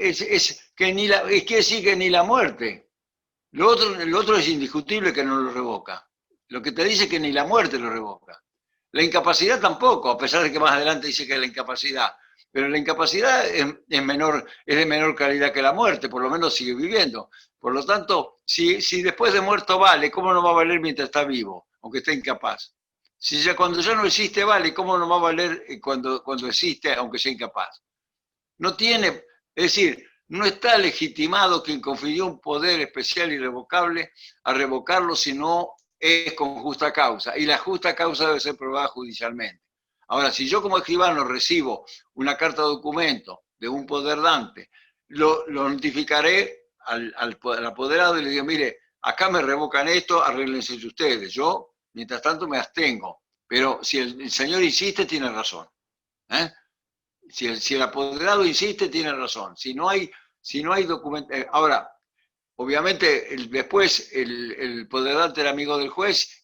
es que decir que ni la muerte. Lo otro es indiscutible que no lo revoca. Lo que te dice es que ni la muerte lo revoca. La incapacidad tampoco, a pesar de que más adelante dice que es la incapacidad. Pero la incapacidad es de menor calidad que la muerte, por lo menos sigue viviendo. Por lo tanto, si después de muerto vale, ¿cómo no va a valer mientras está vivo, aunque esté incapaz? Si ya cuando ya no existe vale, ¿cómo no va a valer cuando existe, aunque sea incapaz? No tiene, es decir, no está legitimado quien confirió un poder especial irrevocable a revocarlo si no es con justa causa. Y la justa causa debe ser probada judicialmente. Ahora, si yo como escribano recibo una carta de documento de un poder dante, lo notificaré al apoderado y le digo, mire, acá me revocan esto, arréglense ustedes. Yo, mientras tanto, me abstengo. Pero si el señor insiste, tiene razón. Si el apoderado insiste, tiene razón. Si no hay documento... ahora, obviamente, después el poderante era amigo del juez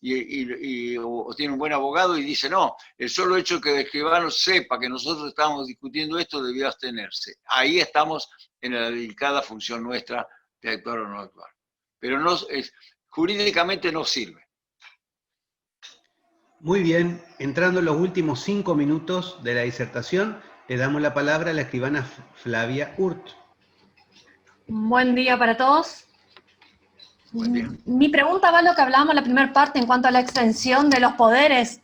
o tiene un buen abogado y dice, no, el solo hecho que el escribano sepa que nosotros estábamos discutiendo esto debió abstenerse. Ahí estamos en la delicada función nuestra de actuar o no actuar. Pero jurídicamente no sirve. Muy bien, entrando en los últimos 5 minutos de la disertación, le damos la palabra a la escribana Flavia Hurt. Buen día para todos. Buen día. Mi pregunta va a lo que hablábamos en la primera parte en cuanto a la extensión de los poderes,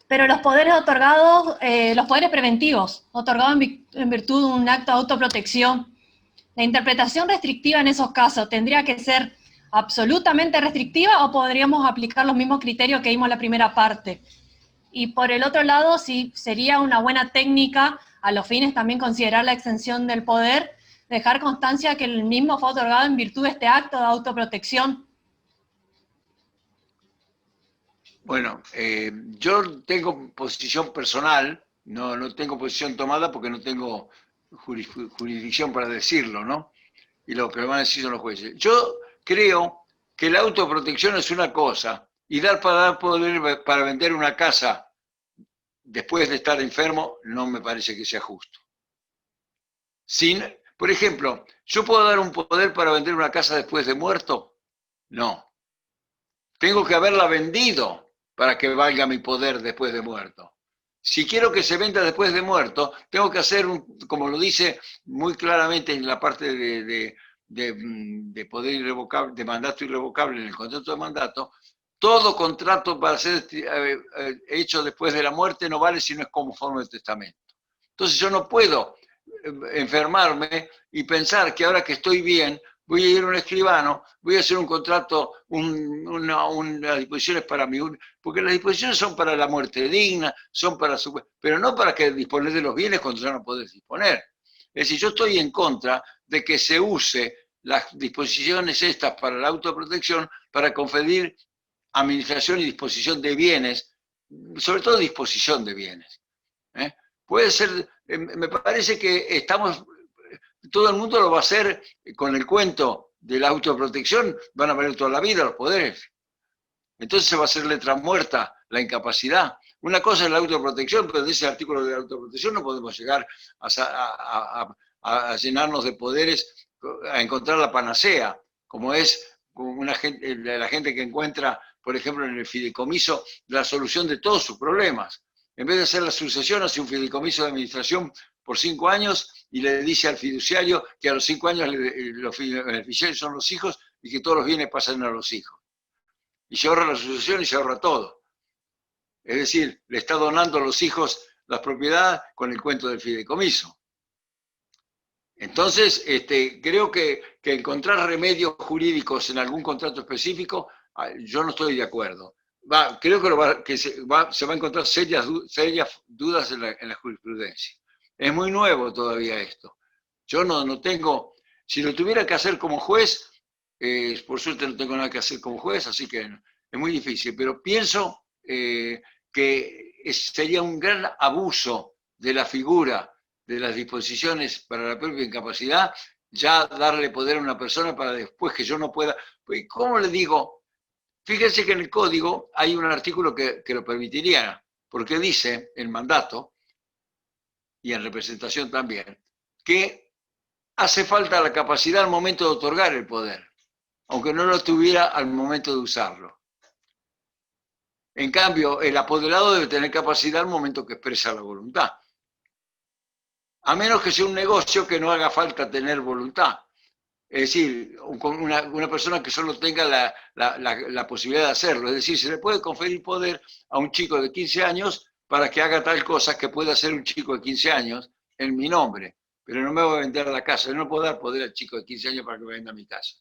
pero los poderes otorgados, los poderes preventivos, otorgados en virtud de un acto de autoprotección. La interpretación restrictiva en esos casos, ¿tendría que ser absolutamente restrictiva o podríamos aplicar los mismos criterios que vimos en la primera parte? Y por el otro lado, si sería una buena técnica, a los fines también considerar la extensión del poder, dejar constancia que el mismo fue otorgado en virtud de este acto de autoprotección. Bueno, yo tengo posición personal, no tengo posición tomada porque no tengo jurisdicción para decirlo, ¿no? Y lo que van a decir son los jueces. Yo creo que la autoprotección es una cosa y dar poder para vender una casa después de estar enfermo no me parece que sea justo. Por ejemplo, ¿yo puedo dar un poder para vender una casa después de muerto? No. Tengo que haberla vendido para que valga mi poder después de muerto. Si quiero que se venda después de muerto, tengo que hacer, como lo dice muy claramente en la parte de poder irrevocable, de mandato irrevocable en el contrato de mandato, todo contrato para ser hecho después de la muerte no vale si no es conforme al testamento. Entonces yo no puedo enfermarme y pensar que ahora que estoy bien, voy a ir a un escribano, voy a hacer un contrato, unas disposiciones para mí, porque las disposiciones son para la muerte digna, pero no para que disponer de los bienes cuando ya no podés disponer. Es decir, yo estoy en contra de que se use las disposiciones estas para la autoprotección para conferir administración y disposición de bienes, sobre todo disposición de bienes. Puede ser, me parece que todo el mundo lo va a hacer con el cuento de la autoprotección, van a valer toda la vida los poderes. Entonces se va a hacer letra muerta la incapacidad. Una cosa es la autoprotección, pero de ese artículo de la autoprotección no podemos llegar a llenarnos de poderes, a encontrar la panacea, como es la gente que encuentra, por ejemplo, en el fideicomiso, la solución de todos sus problemas. En vez de hacer la sucesión, hace un fideicomiso de administración por 5 años y le dice al fiduciario que a los 5 años los beneficiarios son los hijos y que todos los bienes pasan a los hijos. Y se ahorra la sucesión y se ahorra todo. Es decir, le está donando a los hijos las propiedades con el cuento del fideicomiso. Entonces, creo que encontrar remedios jurídicos en algún contrato específico, yo no estoy de acuerdo. Creo que se va a encontrar serias dudas en la jurisprudencia. Es muy nuevo todavía esto. Yo no tengo, si lo tuviera que hacer como juez, por suerte no tengo nada que hacer como juez, así que es muy difícil, pero pienso que sería un gran abuso de la figura de las disposiciones para la propia incapacidad, ya darle poder a una persona para después que yo no pueda. ¿Cómo le digo? Fíjense que en el código hay un artículo que lo permitiría, porque dice en mandato, y en representación también, que hace falta la capacidad al momento de otorgar el poder, aunque no lo tuviera al momento de usarlo. En cambio, el apoderado debe tener capacidad al momento que expresa la voluntad. A menos que sea un negocio que no haga falta tener voluntad. Es decir, una persona que solo tenga la posibilidad de hacerlo. Es decir, se le puede conferir poder a un chico de 15 años para que haga tal cosa que pueda hacer un chico de 15 años en mi nombre. Pero no me voy a vender la casa. Yo no puedo dar poder al chico de 15 años para que me venda mi casa.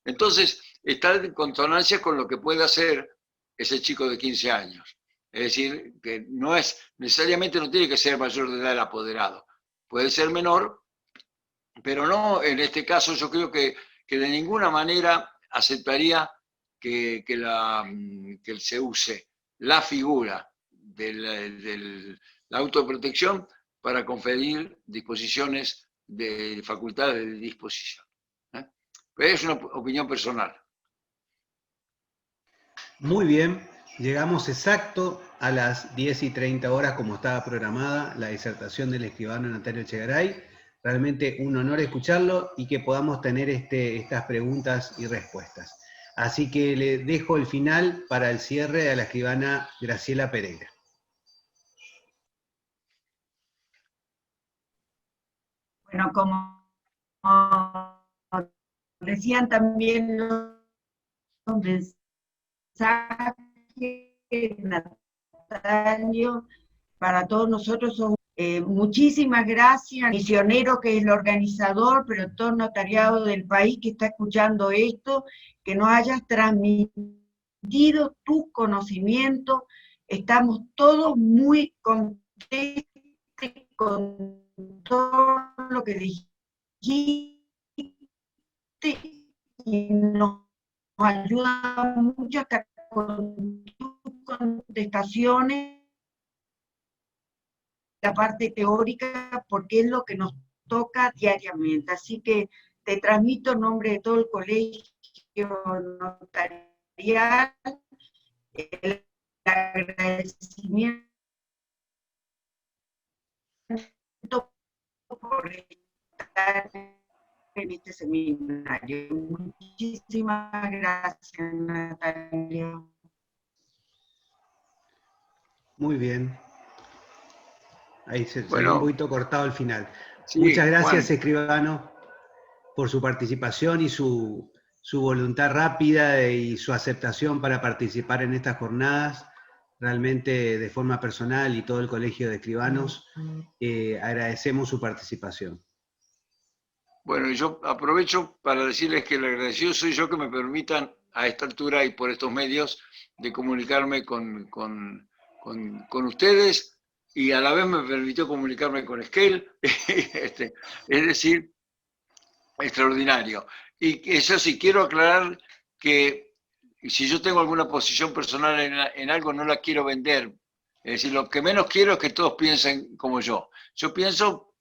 Entonces, está en consonancia con lo que puede hacer ese chico de 15 años. Es decir, que no es, necesariamente no tiene que ser mayor de edad el apoderado. Puede ser menor, pero no, en este caso yo creo que de ninguna manera aceptaría que se use la figura de la autoprotección para conferir disposiciones de facultades de disposición. Pero es una opinión personal. Muy bien, llegamos exacto a las 10:30 como estaba programada la disertación del escribano Natalio Echegaray. Realmente un honor escucharlo y que podamos tener estas preguntas y respuestas. Así que le dejo el final para el cierre a la escribana Graciela Pereira. Bueno, como decían también los mensajes, Natalio, para todos nosotros son muchísimas gracias, Misionero, que es el organizador, pero todo el notariado del país que está escuchando esto, que nos hayas transmitido tu conocimiento. Estamos todos muy contentos con todo lo que dijiste y nos ayuda mucho hasta con tus contestaciones, la parte teórica, porque es lo que nos toca diariamente. Así que te transmito en nombre de todo el colegio notarial el agradecimiento por estar en este seminario. Muchísimas gracias, Natalia. Muy bien. Ahí se Bueno, un poquito cortado al final. Sí, muchas gracias, Juan. escribano, por su participación y su voluntad rápida y su aceptación para participar en estas jornadas. Realmente de forma personal y todo el Colegio de Escribanos, agradecemos su participación. Bueno, yo aprovecho para decirles que el agradecido soy yo que me permitan a esta altura y por estos medios de comunicarme con ustedes, y a la vez me permitió comunicarme con Esquel, es decir, extraordinario. Y eso sí, quiero aclarar que si yo tengo alguna posición personal en algo, no la quiero vender. Es decir, lo que menos quiero es que todos piensen como yo. Yo pienso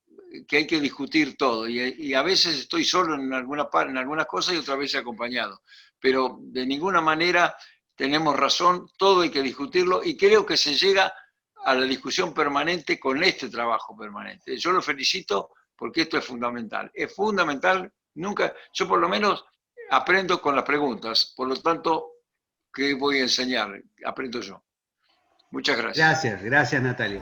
que hay que discutir todo, y a veces estoy solo en algunas cosas y otras veces acompañado. Pero de ninguna manera tenemos razón, todo hay que discutirlo, y creo que se llega a la discusión permanente con este trabajo permanente. Yo lo felicito porque esto es fundamental. Es fundamental, yo por lo menos aprendo con las preguntas, por lo tanto, ¿qué voy a enseñar? Aprendo yo. Muchas gracias. Gracias, Natalia.